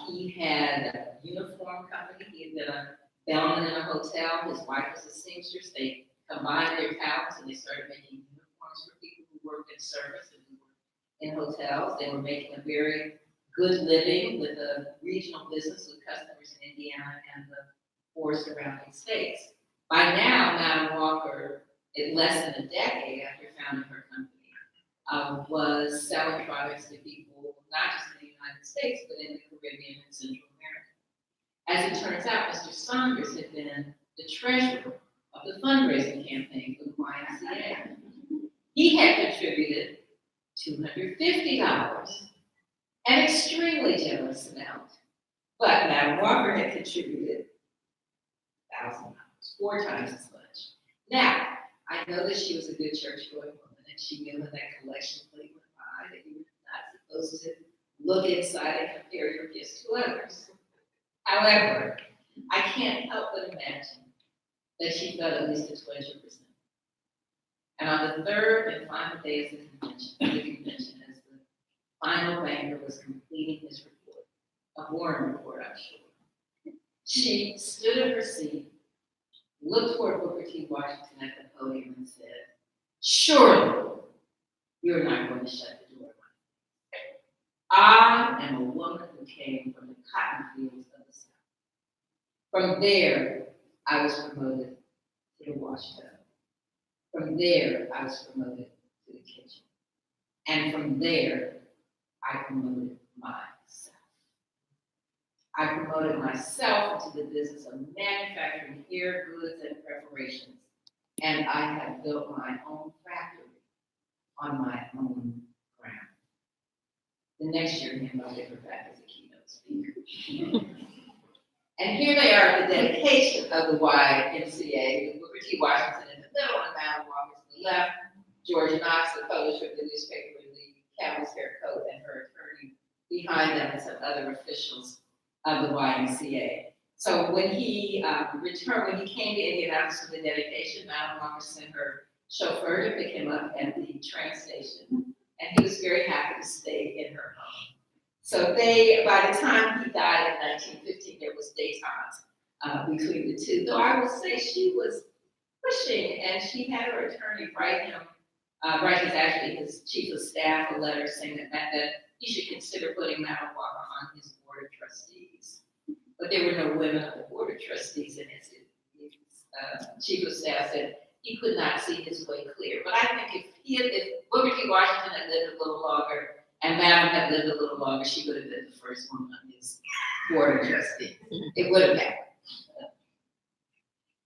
He had a uniform company. He had been a bellman in a hotel. His wife was a seamstress. They combined their talents and they started making uniforms for people who worked in service and who were in hotels. They were making a very good living with a regional business with customers in Indiana and the four surrounding states. By now, Madam Walker, in less than a decade after founding her company, was selling products to people not just in the United States, but in the Caribbean and Central America. As it turns out, Mr. Saunders had been the treasurer of the fundraising campaign for the YMCA. He had contributed $250, an extremely generous amount. But Madam Walker had contributed $1,000, 4 times as much. Now, I know that she was a good church-going woman, and she knew when that collection plate went by that you were not supposed to look inside and compare your gifts to others. However, I can't help but imagine that she felt at least a 20%. And on the third and final day of the convention, as the final banker was completing his report, a boring report, I'm sure, she stood in her seat, looked toward Booker T. Washington at the podium and said, "Surely you're not going to shut the door. I am a woman who came from the cotton fields of the South. From there, I was promoted to the wash tub. From there, I was promoted to the kitchen. And from there, I promoted myself. I promoted myself into the business of manufacturing hair goods and preparations. And I have built my own factory on my own ground." The next year, he invited her back as a keynote speaker. And here they are at the dedication of the YMCA, with Booker T. Washington in the middle and Madam Walker to the left, George Knox, the publisher of the newspaper in the camel's hair coat, and her attorney behind them, and some other officials of the YMCA. So when he returned, when he came to Indianapolis for the dedication, Madam Walker sent her chauffeur to pick him up at the train station, and he was very happy to stay in her home. So by the time he died in 1915, there was détente between the two. Though I will say she was pushing, and she had her attorney write his chief of staff a letter saying that he should consider putting Madam Walker on his board of trustees. But there were no women on the board of trustees, and his chief of staff said he could not see his way clear. But I think if Booker T. Washington had lived a little longer and Madam had lived a little longer, she would have been the first woman on his board of trustees. It would have happened.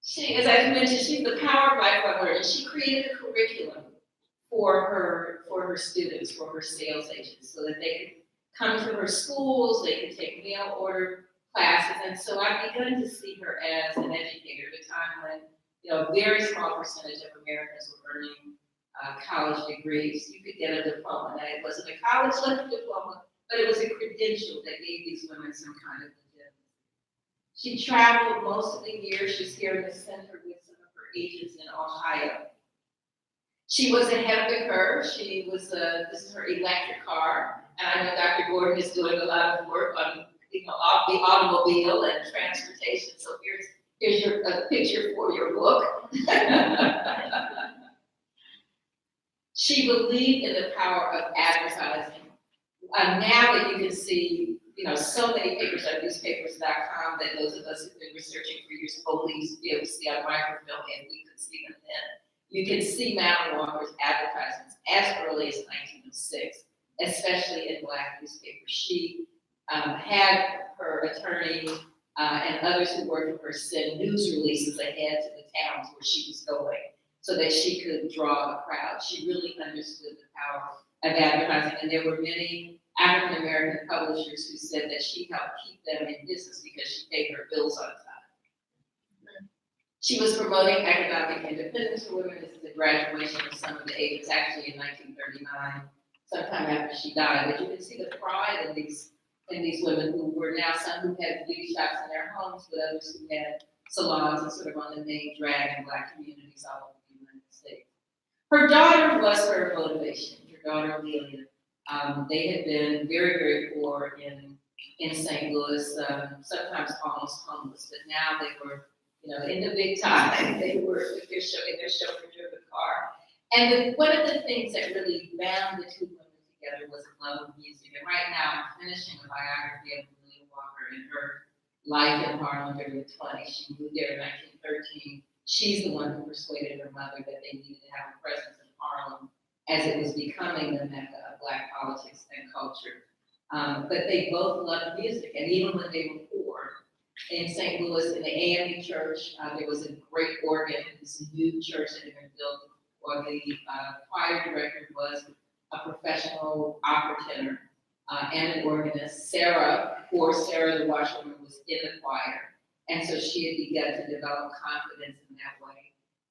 She, as I mentioned, she's the power of life by word, and she created a curriculum for her students, for her sales agents, so that they could come to her schools, they could take mail order classes, and so I've begun to see her as an educator at a time when, a very small percentage of Americans were earning college degrees. You could get a diploma, and it wasn't a college-level diploma, but it was a credential that gave these women some kind of legitimacy. She traveled most of the year. She's here in the center with some of her agents in Ohio. She was ahead of the curve. This is her electric car, and I know Dr. Gordon is doing a lot of work on, the automobile and transportation. So here's your picture for your book. She believed in the power of advertising. Now that you can see, so many papers at newspapers.com that those of us who've been researching for years hopefully used to be able to see on microfilm, and we could see them then. You can see Madam Walker's advertisements as early as 1906, especially in Black newspapers. She had her attorney and others who worked for her send news releases ahead to the towns where she was going so that she could draw a crowd. She really understood the power of advertising, and there were many African American publishers who said that she helped keep them in business because she paid her bills on time. She was promoting economic independence for women. This is the graduation of some of the agents, actually in 1939, sometime after she died. But you can see the pride in these women who were now some who had beauty shops in their homes, but others who had salons and sort of on the main drag in Black communities all over the United States. Her daughter was her motivation. Her daughter, Lelia. They had been very, very poor in St. Louis, sometimes almost homeless, but now they were, in the big time. They were in their chauffeur-driven car. And one of the things that really bound the two women together was a love of music. And right now, I'm finishing a biography of Lelia Walker and her life in Harlem during the 20s. She moved there in 1913. She's the one who persuaded her mother that they needed to have a presence in Harlem as it was becoming the mecca of Black politics and culture. But they both loved music, and even when they were poor, in St. Louis, in the AME church, there was a great organ, this new church that had been built, or the choir director was a professional opera tenor and an organist. Sarah the washerwoman, was in the choir, and so she had begun to develop confidence in that way.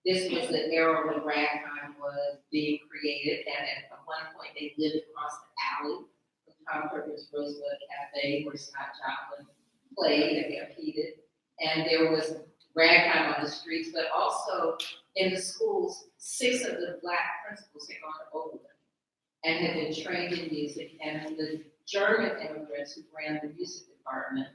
This was the era when ragtime was being created, and at one point they lived across the alley from Tom Perkins' Rosebud Cafe, where Scott Joplin played and competed. And there was ragtime on the streets, but also in the schools, 6 of the Black principals had gone to Oberlin and had been trained in music, and the German immigrants who ran the music department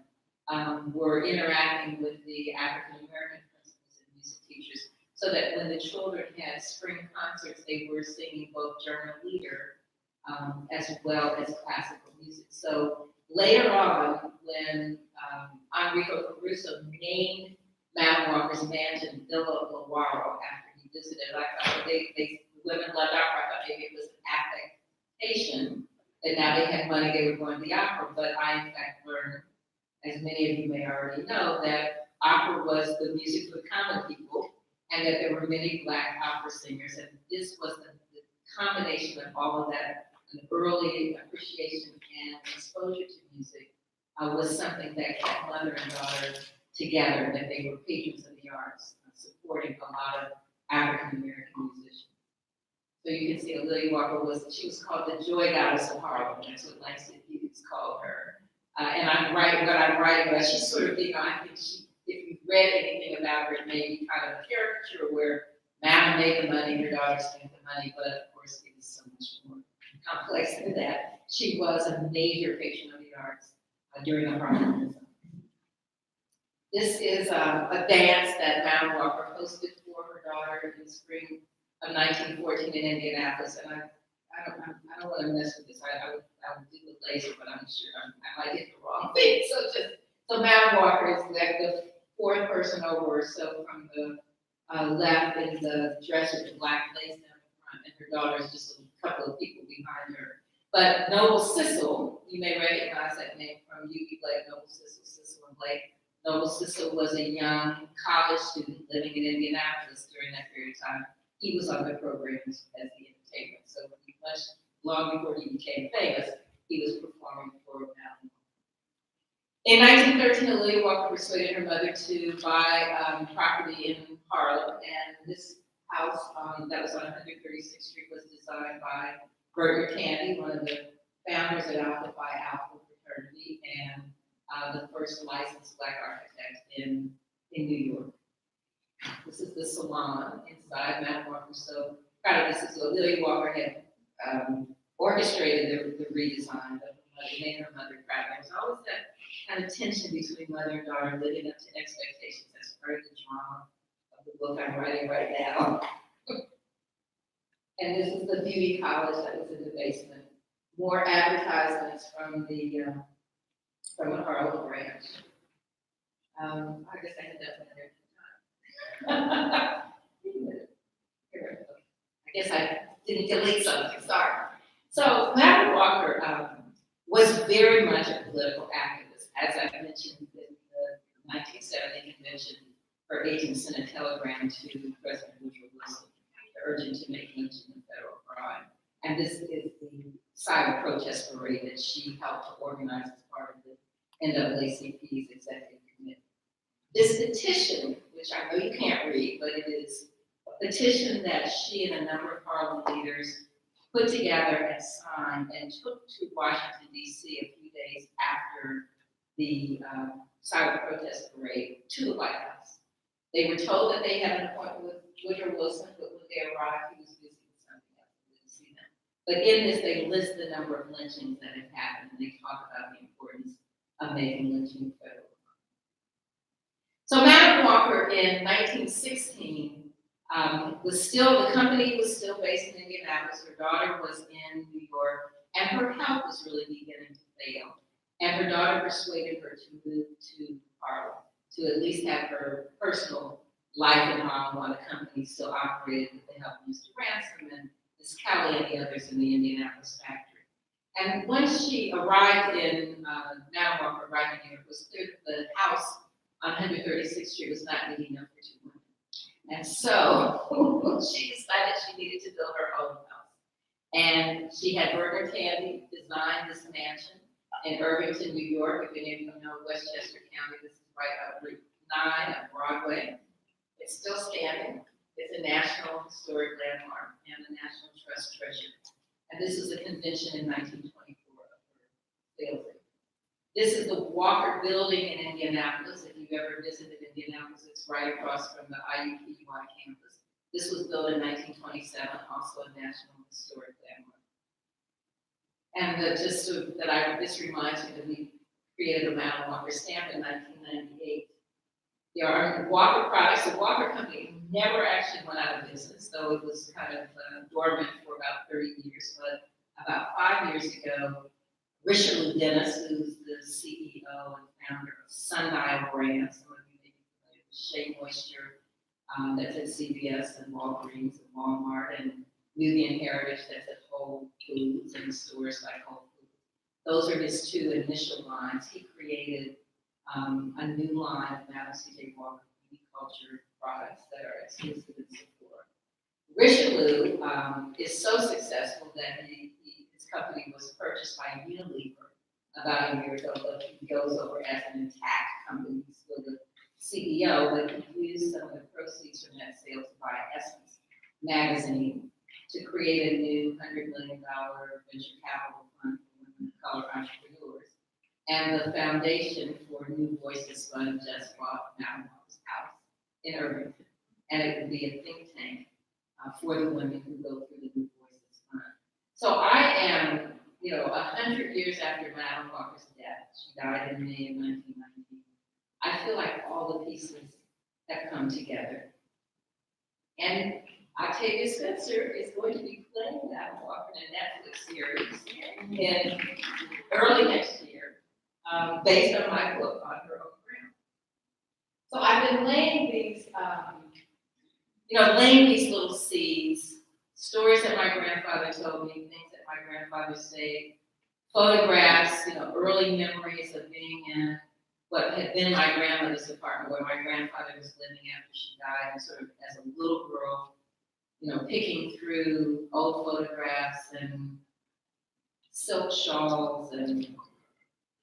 were interacting with the African American principals and music teachers, so that when the children had spring concerts, they were singing both German lieder as well as classical music. So later on, when Enrico Caruso named Madame Walker's mansion Villa Lawaro after he visited, I thought they women loved opera. I thought maybe it was an affectation that now they had money, they were going to the opera. But I, in fact, learned, as many of you may already know, that opera was the music for common people, and that there were many Black opera singers, and this was the combination of all of that, an early appreciation and exposure to music was something that kept mother and daughter together, that they were patrons of the arts, supporting a lot of African American musicians. So you can see A'Lelia Walker she was called the Joy Goddess of Harlem. That's what Langston Hughes called her. And I'm writing what I'm writing about. She's sort of, I think if you've read anything about her, it may be kind of a caricature where Mama made the money, her daughter spent the money, but of course it is so much more complex than that. She was a major patron of the arts during the Harlem. This is a dance that Madame Walker hosted for her daughter in the spring of 1914 in Indianapolis, and I don't want to mess with this. I would do it later, but I'm sure I might get the wrong thing. So Madame Walker is like the 4th person over, so from the left in the dress with the black lace down the front, and her daughter is just a couple of people behind her. But Noble Sissel, you may recognize that name from U.B. Blake, Noble Sissel and Blake. Noble Sissel was a young college student living in Indianapolis during that period of time. He was on the program as the entertainment. So much long before he became famous, he was performing for Madame. In 1913, A'Lelia Walker persuaded her mother to buy property in Harlem, and this house that was on 136th Street was designed by Berger Tandy, one of the founders at Alpha Phi Alpha fraternity, and the first licensed Black architect in New York. This is the salon inside Madame Walker. So proud of this. So A'Lelia Walker had orchestrated the redesign of the mother, made her mother proud. There's always that kind of tension between mother and daughter, living up to expectations. That's part of the drama of the book I'm writing right now. And this is the beauty college that was in the basement. More advertisements from the Harlem branch. I guess I had that one there. I guess I didn't delete something, sorry. So Madame Walker was very much a political activist. As I mentioned in the 1970 convention, her agent sent a telegram to President Woodrow Wilson urging to make lynching a federal crime. And this is the silent protest parade that she helped to organize as part of the NAACP's executive committee. This petition, which I know you can't read, but it is a petition that she and a number of Harlem leaders put together and signed and took to Washington, D.C. a few days after the silent protest parade to the White House. They were told that they had an appointment with Woodrow Wilson, but when they arrived, he was busy with something else. They didn't see them. But in this, they list the number of lynchings that had happened, and they talk about the importance of making lynching federal. So Madame Walker in 1916 the company was still based in Indianapolis. Her daughter was in New York, and her health was really beginning to fail. And her daughter persuaded her to move to Harlem, to at least have her personal life in Harlem while the company still operated with the help of Mr. Ransom and Miss Kelly and the others in the Indianapolis factory. And once she arrived in, Madame Walker arrived in New York, it was clear that the house on 136th Street was not big enough for 2 women. And so she decided she needed to build her own house. And she had Berger Tandy design this mansion in Irvington, New York. If any of you know Westchester County, this is right up Route 9 on Broadway. It's still standing. It's a National Historic Landmark and a National Trust treasure. And this is a convention in 1924 of her sales. This is the Walker Building in Indianapolis. If you've ever visited Indianapolis, it's right across from the IUPUI campus. This was built in 1927, also a National Historic Landmark. And this reminds me that we created a Madam Walker stamp in 1998. There are Walker products. The Walker Company never actually went out of business, though it was kind of dormant for about 30 years. But about 5 years ago, Richelieu Dennis, who's the CEO and founder of Sundial Brands, some of you may be familiar with Shea Moisture, that's at CVS and Walgreens and Walmart, and Nubian Heritage that's at Whole Foods and stores like Whole Foods. Those are his two initial lines. He created a new line of Madam C.J. Walker beauty culture products that are exclusive in Sephora. Richelieu is so successful that his company was purchased by Unilever about a year ago, but he goes over as an intact company. He's still the CEO, but he used some of the proceeds from that sale to buy Essence magazine to create a new $100 million venture capital fund for women of color entrepreneurs. And the foundation for New Voices Fund just bought Madam Walker's house in Irvington. And it would be a think tank for the women who go through the New Voices Fund. So I am, 100 years after Madam Walker's death, she died in May of 1990, I feel like all the pieces have come together. And Octavia Spencer is going to be playing Madam Walker in a Netflix series in early next year, based on my book, On Her Own Ground. So I've been laying these, laying these little seeds, stories that my grandfather told me, things that my grandfather said, photographs, early memories of being in what had been my grandmother's apartment where my grandfather was living after she died, and sort of as a little girl, picking through old photographs and silk shawls and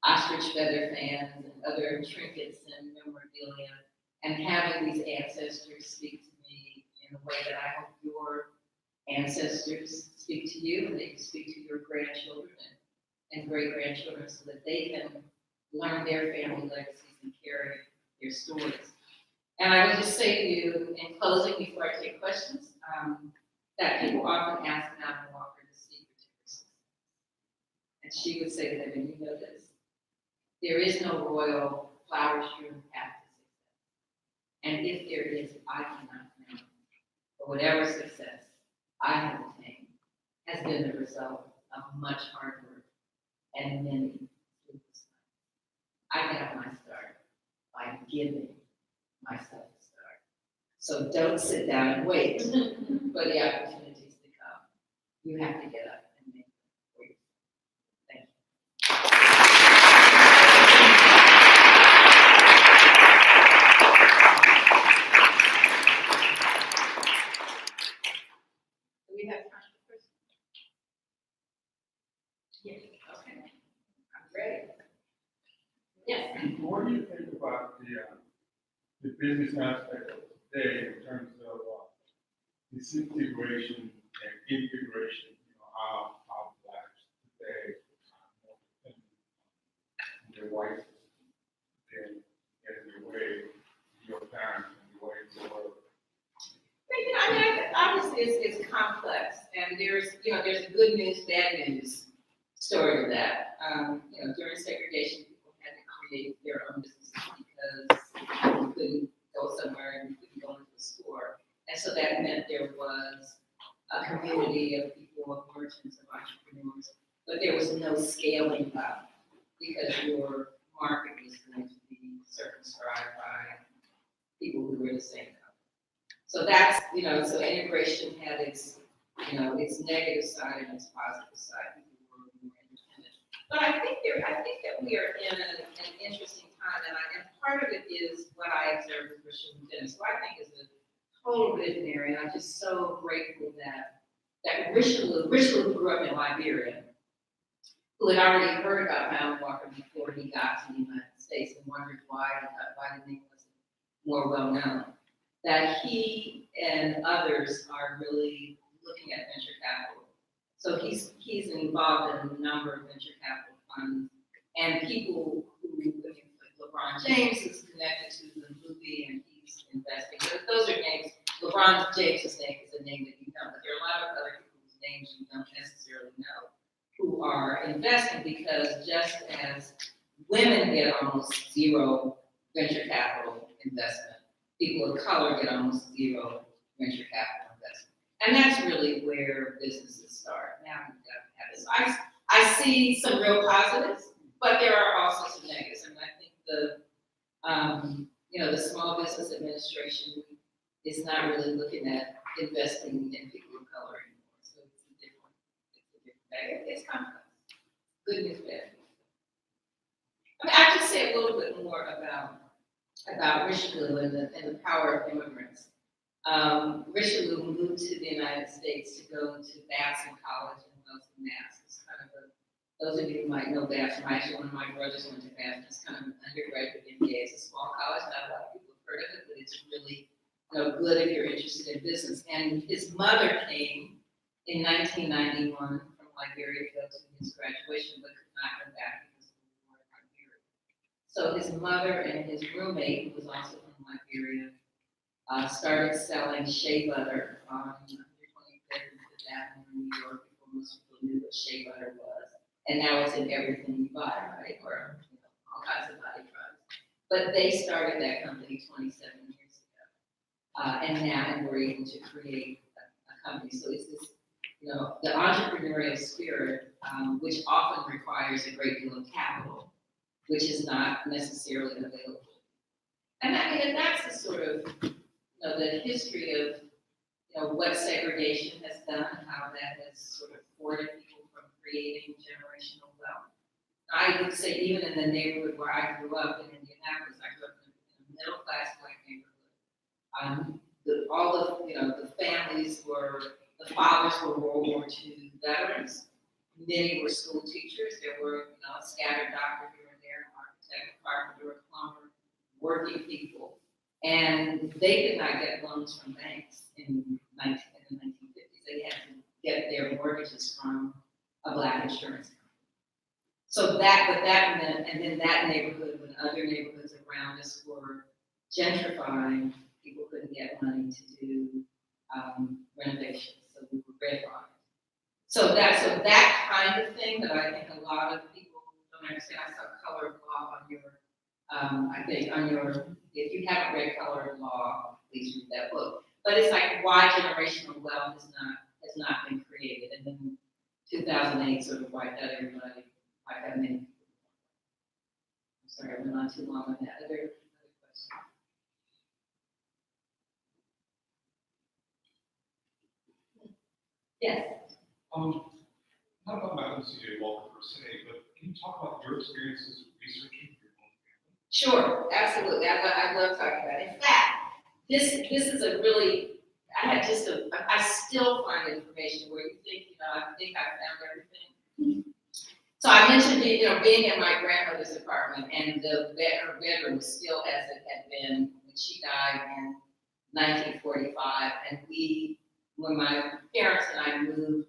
ostrich feather fans and other trinkets and memorabilia, and having these ancestors speak to me in a way that I hope your ancestors speak to you, and they can speak to your grandchildren and great-grandchildren so that they can learn their family legacies and carry their stories. And I would just say to you in closing, before I take questions, that people often ask Madam Walker the secret to her success. And she would say to them, and you know this, there is no royal flower-strewn path to success. And if there is, I cannot know. But whatever success I have attained has been the result of much hard work and many sleepless nights. I got my start by giving myself a start. So don't sit down and wait for the opportunities to come. You have to get up and make them for yourself. Thank you. Do we have time for questions? Yes, okay. I'm ready. Yes. What do you think about the business aspect of today in terms of disintegration and integration? How blacks today are more dependent on their white system than in the way your parents and the way the world. Obviously it's complex, and there's a good news, bad news story of that. During segregation, people had to create their own businesses because you couldn't go somewhere and you couldn't go into a store. And so that meant there was a community of people, of merchants, of entrepreneurs, but there was no scaling up because your market was going to be circumscribed by people who were the same color. So that's, so integration had its negative side and its positive side. People were more independent. But I think that we are in an interesting time, and part of it is what I observed with Richelieu Dennis, who I think is a total visionary, and I'm just so grateful that Richelieu grew up in Liberia, who had already heard about Madam Walker before he got to the United States and wondered why the name wasn't more well known. That he and others are really looking at venture capital. So he's involved in a number of venture capital funds, and people who, like LeBron James is connected to the movie, and he's investing. Those are names, LeBron James's name is a name that you know, but there are a lot of other people whose names you don't necessarily know who are investing, because just as women get almost zero venture capital investment, people of color get almost zero venture capital investment. And that's really where businesses start. Now we've got to have this. I see some real positives, but there are also some negatives. And I think the Small Business Administration is not really looking at investing in people of color anymore. So it's a different bag. It's complex. Good news, bad news. I mean, I can say a little bit more about Richelieu and the power of immigrants. Richelieu moved to the United States to go to Babson College in Wellesley, Mass. It's kind of those of you who might know Babson, actually one of my brothers went to Babson. It's kind of an undergraduate MBA. It's a small college, not a lot of people have heard of it, but it's really good if you're interested in business. And his mother came in 1991 from Liberia to go to his graduation, but could not go back because of the war in Liberia. So his mother and his roommate, who was also from Liberia, started selling shea butter on 125th and Fifth Avenue in New York before most people knew what shea butter was. And now it's in everything you buy, right? Or all kinds of body products. But they started that company 27 years ago. And we're able to create a company. So it's this, the entrepreneurial spirit, which often requires a great deal of capital, which is not necessarily available. And that's the sort of, the history of, what segregation has done, how that has sort of thwarted people from creating generational wealth. I would say even in the neighborhood where I grew up in Indianapolis, I grew up in a middle-class Black neighborhood. The families the fathers were World War II veterans. Many were school teachers. There were, a scattered doctor here and there, an architect, a carpenter, a plumber, working people. And they did not get loans from banks in the 1950s. They had to get their mortgages from a Black insurance company. So that meant, and then that neighborhood, when other neighborhoods around us were gentrifying, people couldn't get money to do renovations, so we were redlined. So that kind of thing that I think a lot of people don't understand. I saw Color of Law on your, if you haven't read Color of Law, please read that book. But it's like why generational wealth has not been created, and then 2008 sort of wiped out everybody. I got many people. I'm sorry, I went on too long on that. Other questions? Yes. Not about Madam C.J. Walker per se, but can you talk about your experiences researching your own family? Sure, absolutely. I love talking about it. In fact, this is a really, I still find information where you think, I think I found everything. So I mentioned, being in my grandmother's apartment, and her bedroom was still as it had been when she died in 1945. And when my parents and I moved,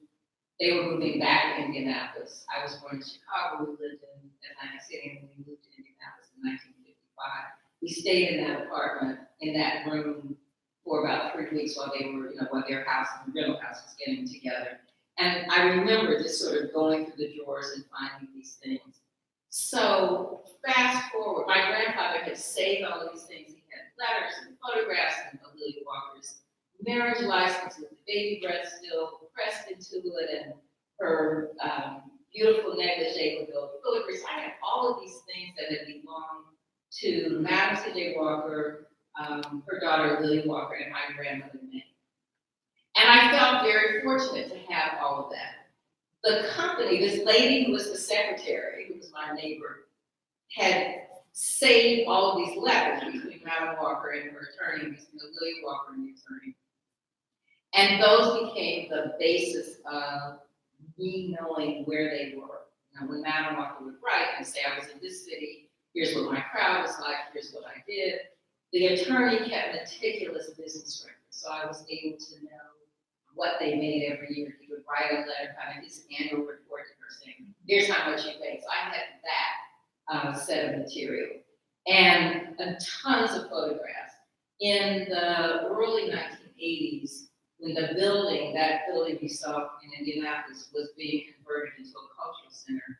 they were moving back to Indianapolis. I was born in Chicago. We lived in Atlantic City, and we moved to Indianapolis in 1955. We stayed in that apartment, in that room, for about 3 weeks while they were, while their house, the rental house, was getting together. And I remember just sort of going through the drawers and finding these things. So fast forward, my grandfather had saved all these things. He had letters and photographs and Lily Walker's marriage license with the baby breath still pressed into it, and her beautiful negligee with those filigree. I had all of these things that had belonged to Madam C.J. Walker, her daughter Lily Walker, and my grandmother May. And I felt very fortunate to have all of that. The company, this lady who was the secretary, who was my neighbor, had saved all of these letters between Madam Walker and her attorney, Lily Walker and the attorney. And those became the basis of me knowing where they were. When Madam Walker would write and say, I was in this city, here's what my crowd was like, here's what I did, the attorney kept meticulous business records. So I was able to know what they made every year. He would write a letter, kind of his annual report to her saying, here's how much you paid. So I had that set of material. And tons of photographs. in the early 1980s, when that building we saw in Indianapolis was being converted into a cultural center,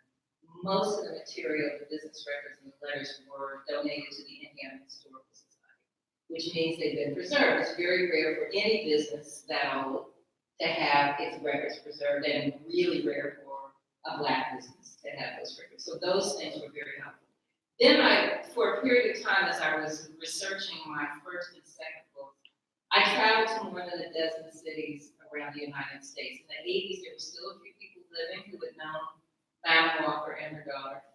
most of the material, the business records and the letters were donated to the Indiana Historical Society, which means they've been preserved. It's very rare for any business that old to have its records preserved, and really rare for a Black business to have those records. So those things were very helpful. Then for a period of time, as I was researching my first and second books, I traveled to more than a dozen cities around the United States. In the 80s, there were still a few people living who had known Madam Walker and her daughter.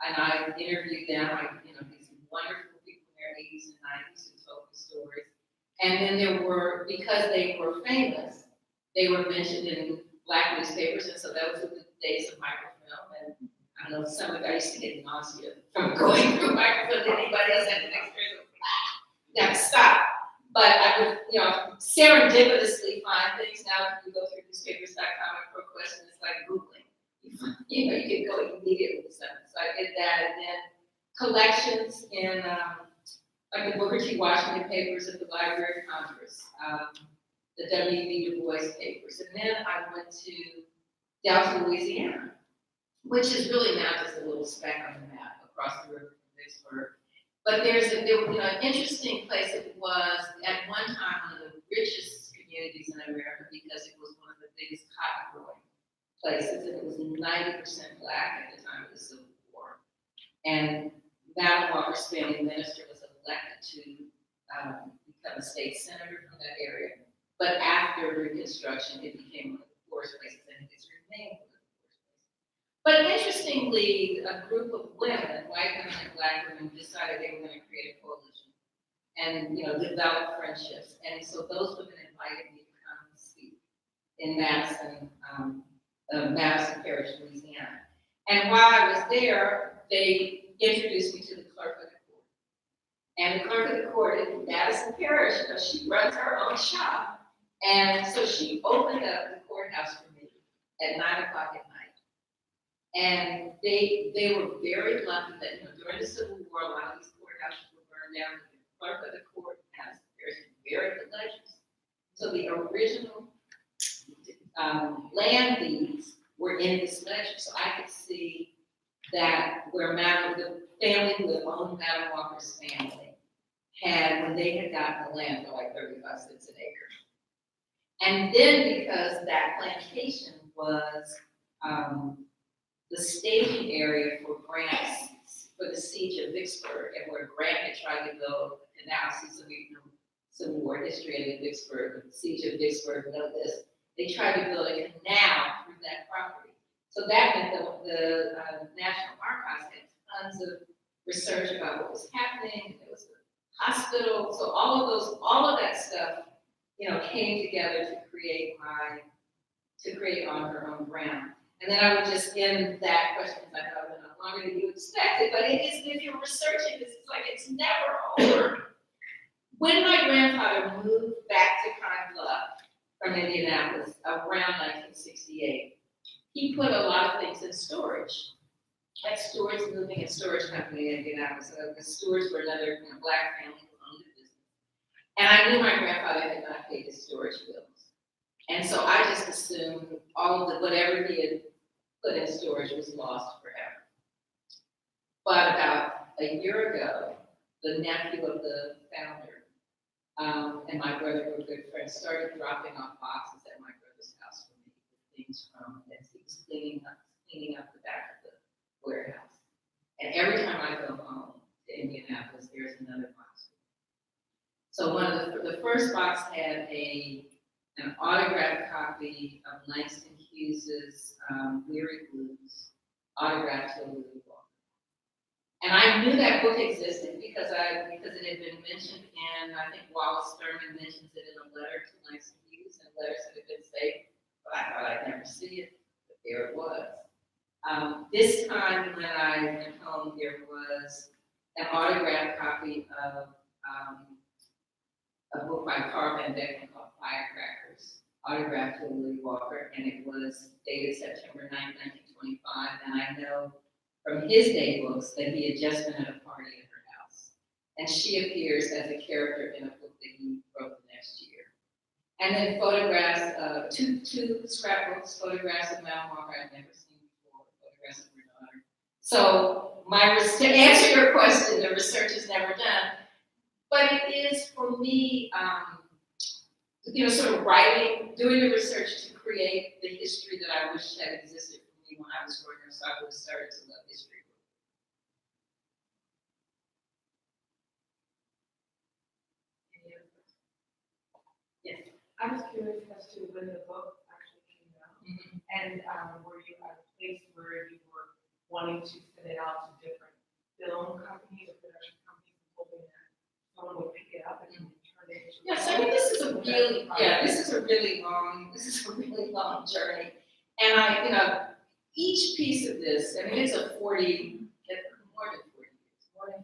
And I interviewed them, these wonderful people in their 80s and 90s who told me stories. And then there were, because they were famous, they were mentioned in Black newspapers, and so that was the days of microfilm. And I don't know, some of you used to get nausea from going through microfilm. Did anybody else have an experience with that? Now stop. But I would, serendipitously find things. Now if you go through newspapers.com and ProQuest, it's like Googling. You can go immediately with something. So I did that, and then collections in like the Booker T. Washington papers at the Library of Congress, the W.B. Du Bois papers, and then I went to Delta, Louisiana, which is really now just a little speck on the map across the river from Vicksburg. But there was an interesting place. It was at one time one of the richest communities in America because it was one of the biggest cotton growing places, and it was 90% Black at the time of the Civil War. And Madam Walker Spanning, minister, was elected to become a state senator from that area. But after Reconstruction, it became one of the poorest places, and it's remained one of the poorest places. But interestingly, a group of women, white women and Black women, decided they were going to create a coalition and develop friendships. And so those women invited me to come and speak in Madison Parish, Louisiana. And while I was there, they introduced me to the clerk of the court. And the clerk of the court in Madison Parish, she runs her own shop. And so she opened up the courthouse for me at 9 o'clock at night. And they were very lucky that during the Civil War, a lot of these courthouses were burned down. The clerk of the court has very good legends. So the original land deeds were in this ledger, so I could see that where the family who had owned Madam Walker's family had, when they had gotten the land for like 35 cents an acre. And then because that plantation was the staging area for Grant's, for the siege of Vicksburg, and where Grant had tried to build a canal. See some of you know Civil War history in Vicksburg, the siege of Vicksburg, know this. They tried to build a canal through that property. So that meant the National Archives had tons of research about what was happening. There was a hospital. So all of that stuff, came together to create On Her Own Ground. And then I would just end that question, because I know I've been on longer than you expected, but it is, if you're researching this, it's like it's never over. When my grandfather moved back to Pine Bluff from Indianapolis around 1968, he put a lot of things in storage. Like Stewart's Moving and Storage Company in Indianapolis. So the Stewarts were another Black family who owned the business. And I knew my grandfather had not paid his storage bills. And so I just assumed all of whatever he had put in storage was lost forever. But about a year ago, the nephew of the founder and my brother were good friends, started dropping off boxes at my brother's house for me, with things from, as he was cleaning up the back of the warehouse. And every time I go home to Indianapolis, there's another box. So one of the first box had an autographed copy of Langston Hughes's Weary Blues, autographed to Louis Walker. And I knew that book existed because it had been mentioned in, I think Wallace Sturman mentions it in a letter to Langston Hughes, and letters that had been saved, but I thought I'd never see it, but there it was. This time when I went home, there was an autographed copy of a book by Carl Van Vechten called Firecrackers, autographed to Louis Walker, and it was dated September 9, 1925, and I know from his day books that he had just been at a party at her house. And she appears as a character in a book that he wrote the next year. And then photographs, two scrapbooks, photographs of Mount Walker I'd never seen before, photographs of her daughter. So to answer your question, the research is never done, but it is for me, sort of doing the research to create the history that I wish had existed for me when I was working, so I would have started to love history. Any other questions? Yes. I was curious as to when the book actually came out, and were you at a place where you were wanting to send it out to different film companies or production companies, hoping that someone would pick it up and turn it into? Yes, I mean, this is a really long journey. And each piece of this, I mean, it's more than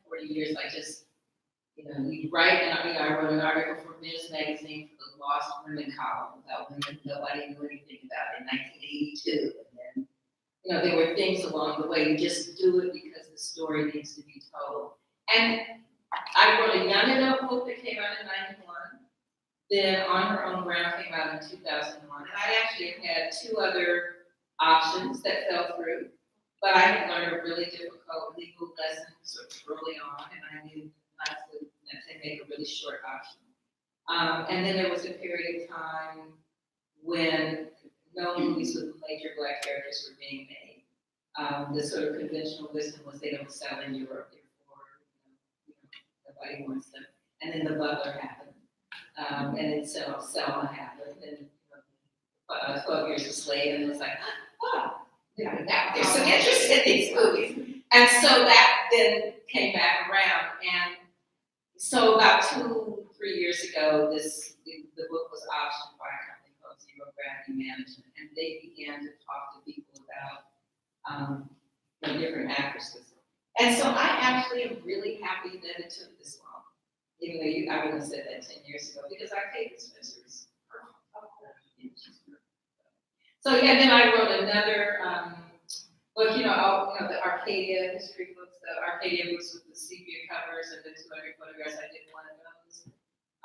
40 years, I just, you write, and I wrote an article for Ms. Magazine for the Lost Women column about women nobody knew anything about in 1982. And then, there were things along the way, you just do it because the story needs to be told. And I wrote a young adult book that came out in 91. Then On Her Own Ground came out in 2001. And I actually had 2 other options that fell through. But I had learned a really difficult legal lesson sort of early on, and I knew not to make a really short option. And then there was a period of time when no movies with major Black characters were being made. The sort of conventional wisdom was they don't sell in Europe, therefore, nobody wants them. And then The Butler happened, and then Selma happened, and 12 Years a Slave, and it was like, oh, now there's some interest in these movies. And so that then came back around, and so about 2-3 years ago, the book was optioned by a company called Zero Gravity Management, and they began to talk to people about different actresses. And so I actually am really happy that it took this long, even though I wouldn't have said that 10 years ago, because Arcadia Spencer is perfect. So yeah, then I wrote another book, the Arcadia history books, the Arcadia books with the sepia covers and the 200 photographs. I did one of those,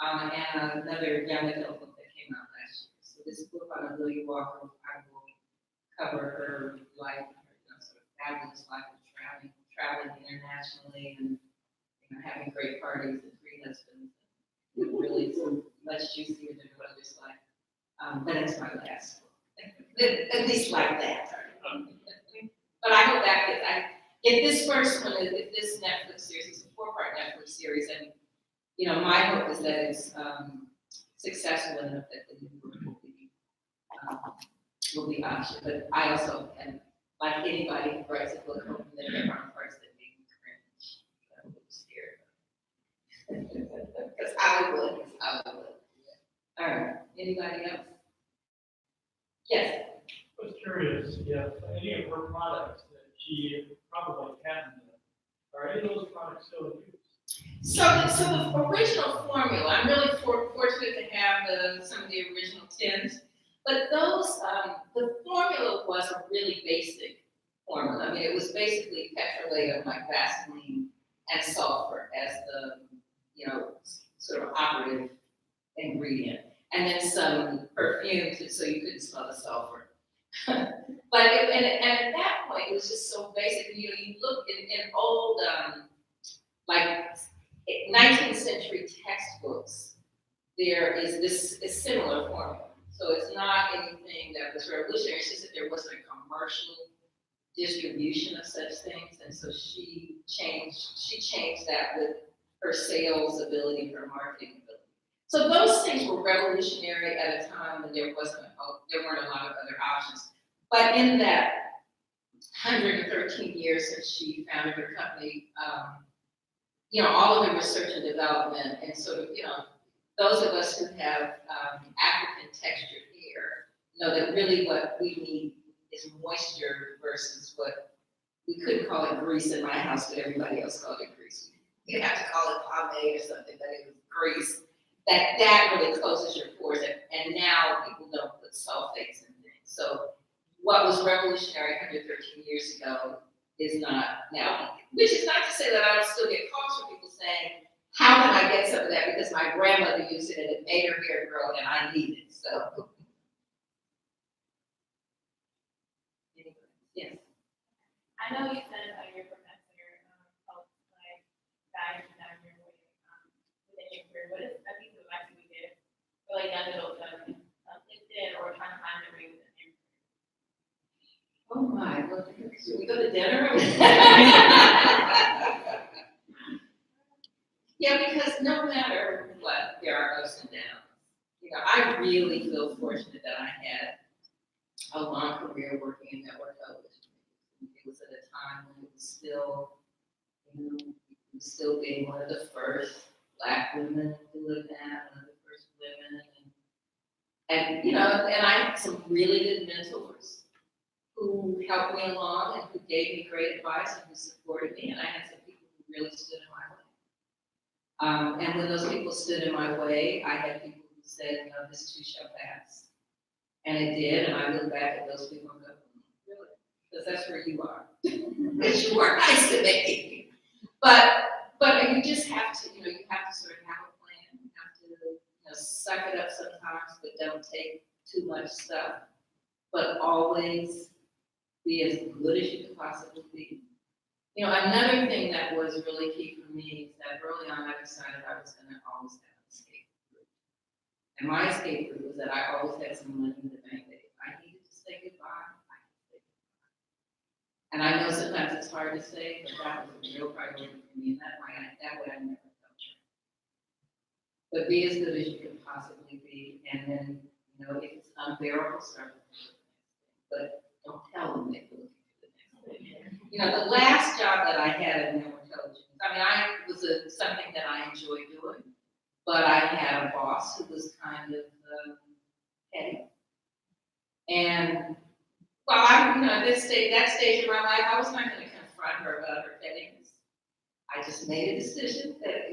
and another young adult book that came out last year. So this book on Amelia Walker, I will cover her life, her sort of fabulous life of traveling internationally, and having great parties and 3 husbands. Really, much juicier than her mother's life. But it's my last book. At least like that. But I hope that if this first one, if this Netflix series, it's a 4-part Netflix series, and my hope is that it's successful enough that the new book will be optioned. But I also am, like anybody who writes a book, hoping that there aren't parts that make me cringe. I'm a little scared. Because I would. All right. Anybody else? Yes. I was curious if any of her products that she probably patented, are any of those products still in use? So the original formula, I'm really fortunate to have some of the original tins, but those, the formula was a really basic formula. I mean, it was basically petrolatum, like Vaseline, and sulfur as the, sort of operative ingredient. And then some perfume, so you couldn't smell the sulfur. But and at that point, it was just so basic. You look in old, like 19th century textbooks, there is this similar formula. So it's not anything that was revolutionary. It's just that there wasn't a commercial distribution of such things, and so she changed that with her sales ability, her marketing ability. So those things were revolutionary at a time when there weren't a lot of other options. But in that 113 years since she founded her company, all of the research and development, and sort of, those of us who have African textured hair know that really what we need is moisture versus what we couldn't call it grease in my house, but everybody else called it grease. You have to call it pomade or something, but it was grease. That really closes your pores, and now people don't put sulfates in things. So what was revolutionary 113 years ago is not now, which is not to say that I don't still get calls from people saying, how can I get some of that? Because my grandmother used it and it made her hair grow and I need it, so. Yes. I know you said your professor helped like guide you down your way within your career. What is a piece of advice you would give for like young adults that are interested or trying to find their way within their career? Oh my, well, should we go to dinner? Yeah, because no matter what, there are ups and downs. You know, I really feel fortunate that I had a long career working in network television. It was at a time when it was still, you know, it was still being one of the first Black women to live that, one of the first women, and you know, and I had some really good mentors who helped me along and who gave me great advice and who supported me, and I had some people who really stood in my way. And when those people stood in my way, I had people who said, you know, this too shall pass. And it did, and I look back at those people and go, really? Because that's where you are. Because you were nice to me. But you just have to, you know, you have to sort of have a plan. You have to, you know, suck it up sometimes, but don't take too much stuff. But always be as good as you could possibly be. You know, another thing that was really key for me is that early on I decided I was going to always have an escape route. And my escape route was that I always had some money in the bank that if I needed to say goodbye, I could say goodbye. And I know sometimes it's hard to say, but that was a real priority for me. And that way I never felt trapped. But be as good as you can possibly be. And then, you know, if it's unbearable, start looking for the next thing. But don't tell them that you're looking for the next thing. You know, the last job that I had in network television, I mean, something that I enjoyed doing, but I had a boss who was kind of petty. And well, you know, at that stage of my life, I was not going to confront her about her pettiness. I just made a decision that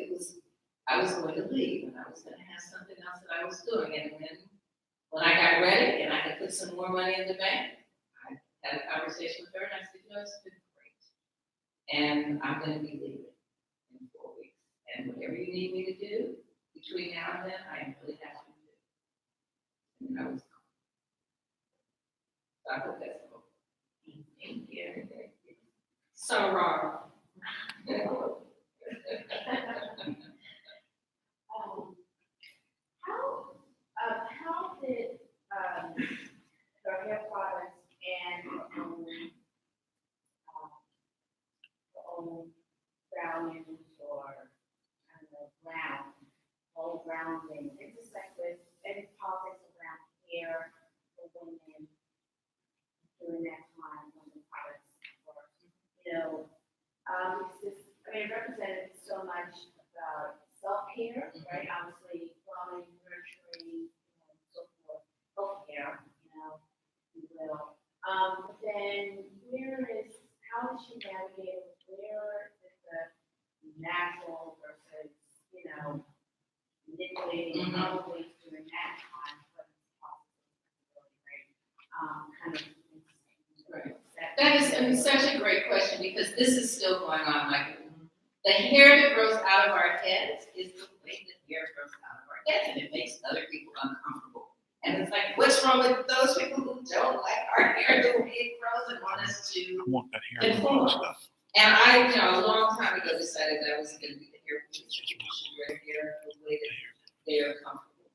I was going to leave and I was going to have something else that I was doing. And when I got ready and I had put some more money in the bank, I had a conversation with her and I said, you know, it's been great. And I'm going to be leaving in 4 weeks. And whatever you need me to do between now and then, I am really happy to do. And I was gone. So I hope that's cool. Thank you. So wrong. How did your hair products and browning or whole brown thing intersect with any politics around hair for women during that time when the products were, you know, it represented so much about self-care, right? Obviously, plumbing, nurturing, so forth, healthcare, if you will. But then how did she navigate where is the natural versus, manipulating probably during that time, what is possible, right? Kind of interesting. Right. That is such a great question because this is still going on. Like the hair that grows out of our heads is the way that hair grows out of our heads, and it makes other people uncomfortable. And it's like, what's wrong with those people who don't like our hair the way it grows and want us to conform? And I, a long time ago decided that I was going to be the hair producer. People should wear hair the way that they are comfortable,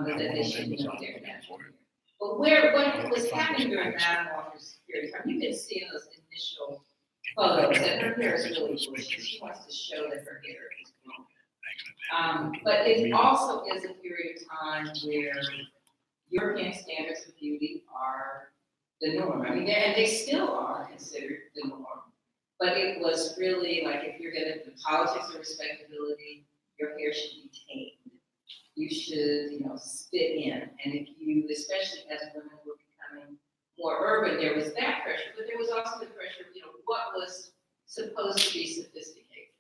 but that they shouldn't know their natural hair. But what was happening during Madam Walker's period of time, you can see in those initial photos that her hair is really bushy. She wants to show that her hair is long. But it also is a period of time where European standards of beauty are the norm. I mean, and they still are considered the norm. But it was really like if you're going to the politics of respectability, your hair should be tamed. You should, fit in. And if you, especially as women were becoming more urban, there was that pressure, but there was also the pressure of, what was supposed to be sophisticated.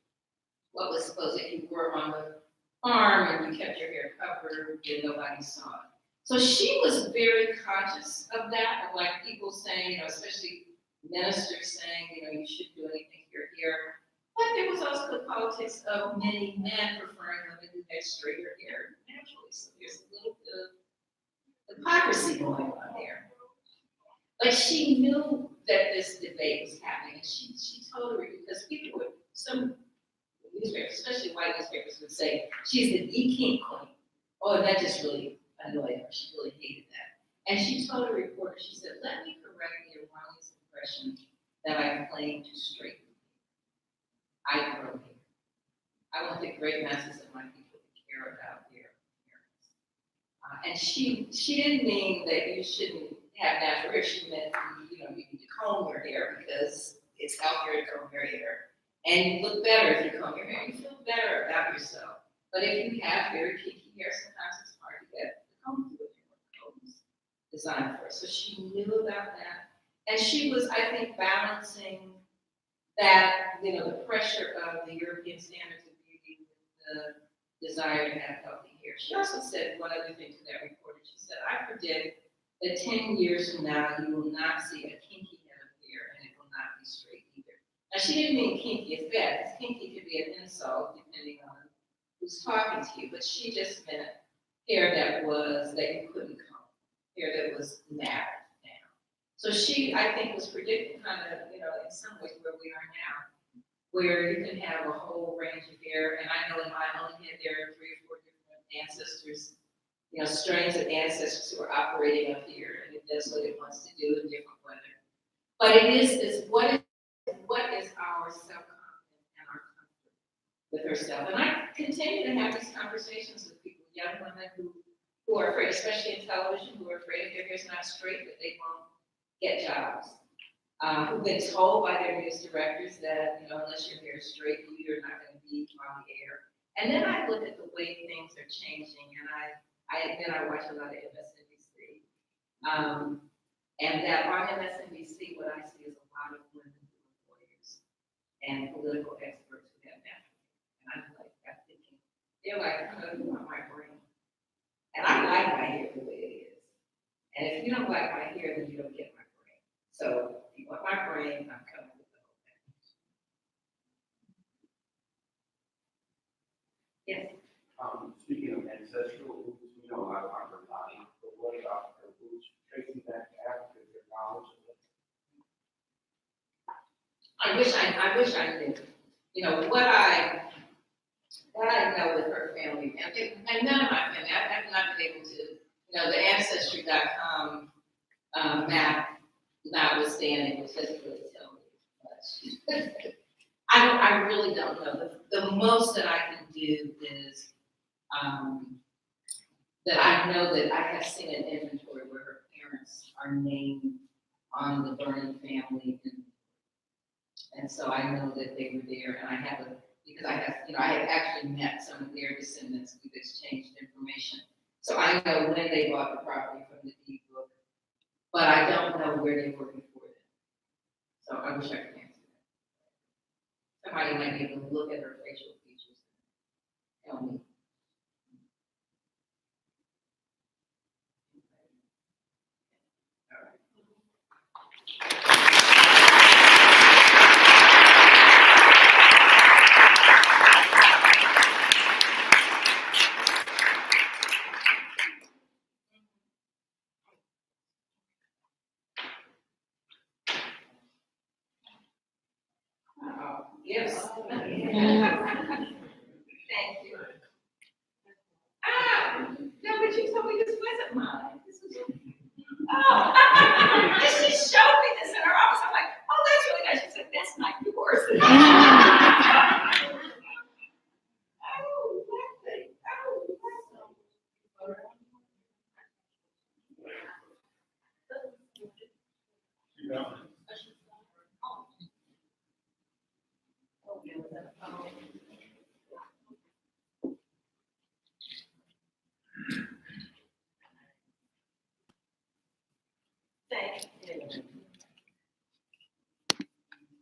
What was supposed, if you were on the farm and you kept your hair covered, then nobody saw it. So she was very conscious of that, of like people saying, especially ministers saying, you should do anything to your hair. But But there was also the politics of many men preferring women who had straighter hair naturally, so there's a little bit of hypocrisy going on there. But she knew that this debate was happening, and she told her, because people would, some newspapers, especially white newspapers, would say, she's the king queen. Oh, and that just really annoyed her, she really hated that. And she told a reporter, she said, let me correct the erroneous impression that I claim to straighten. I grow hair. I want the great masses of my people to care about their appearance. And she didn't mean that you shouldn't have natural hair. She meant, you need to comb your hair because it's healthier to comb your hair. And you look better if you comb your hair. You feel better about yourself. But if you have very kinky hair, sometimes it's hard to get the comb through it. Combs designed for it. So she knew about that. And she was, I think, balancing that, the pressure of the European standards of beauty with the desire to have healthy hair. She also said one other thing to that reporter. She said, I predict that 10 years from now, you will not see a kinky head of hair, and it will not be straight either. Now, she didn't mean kinky as bad, because kinky could be an insult depending on who's talking to you, but she just meant hair that you couldn't comb, hair that was narrowed down. So she, I think, was predicting kind of, in some ways where we are now, where you can have a whole range of hair, and I know in my own head there are 3 or 4 different ancestors, strains of ancestors who are operating up here, and it does what it wants to do in different weather. But it is what is our self-confidence and our comfort with herself. And I continue to have these conversations with people, young women who are afraid, especially in television, who are afraid if their hair's not straight, that they won't get jobs. Who've been told by their news directors that, unless your hair is straight, you're not going to be on the air. And then I look at the way things are changing, and I admit I watch a lot of MSNBC. And that on MSNBC, what I see is a lot of women who are lawyers and political experts who have natural hair. And I'm thinking, they're like, you want my brain. And I like my hair the way it is. And if you don't like my hair, then you don't get my brain. So if you want my brain, I'm coming with the whole package. Yes. Speaking of ancestral roots, we know a lot about her body, but what about her roots tracing back to Africa, your knowledge of it? I wish I knew. What I know with her family, and none of my family, I've not been able to, the Ancestry.com map notwithstanding, which doesn't really tell me much. I really don't know. The most that I can do is that I know that I have seen an inventory where her parents are named on the Vernon family, and so I know that they were there, and I have actually met some of their descendants. We've exchanged information, so I know when they bought the property from the deed book, but I don't know where they were before then. So I wish I could answer that. Somebody might be able to look at her facial features and tell me. Yes.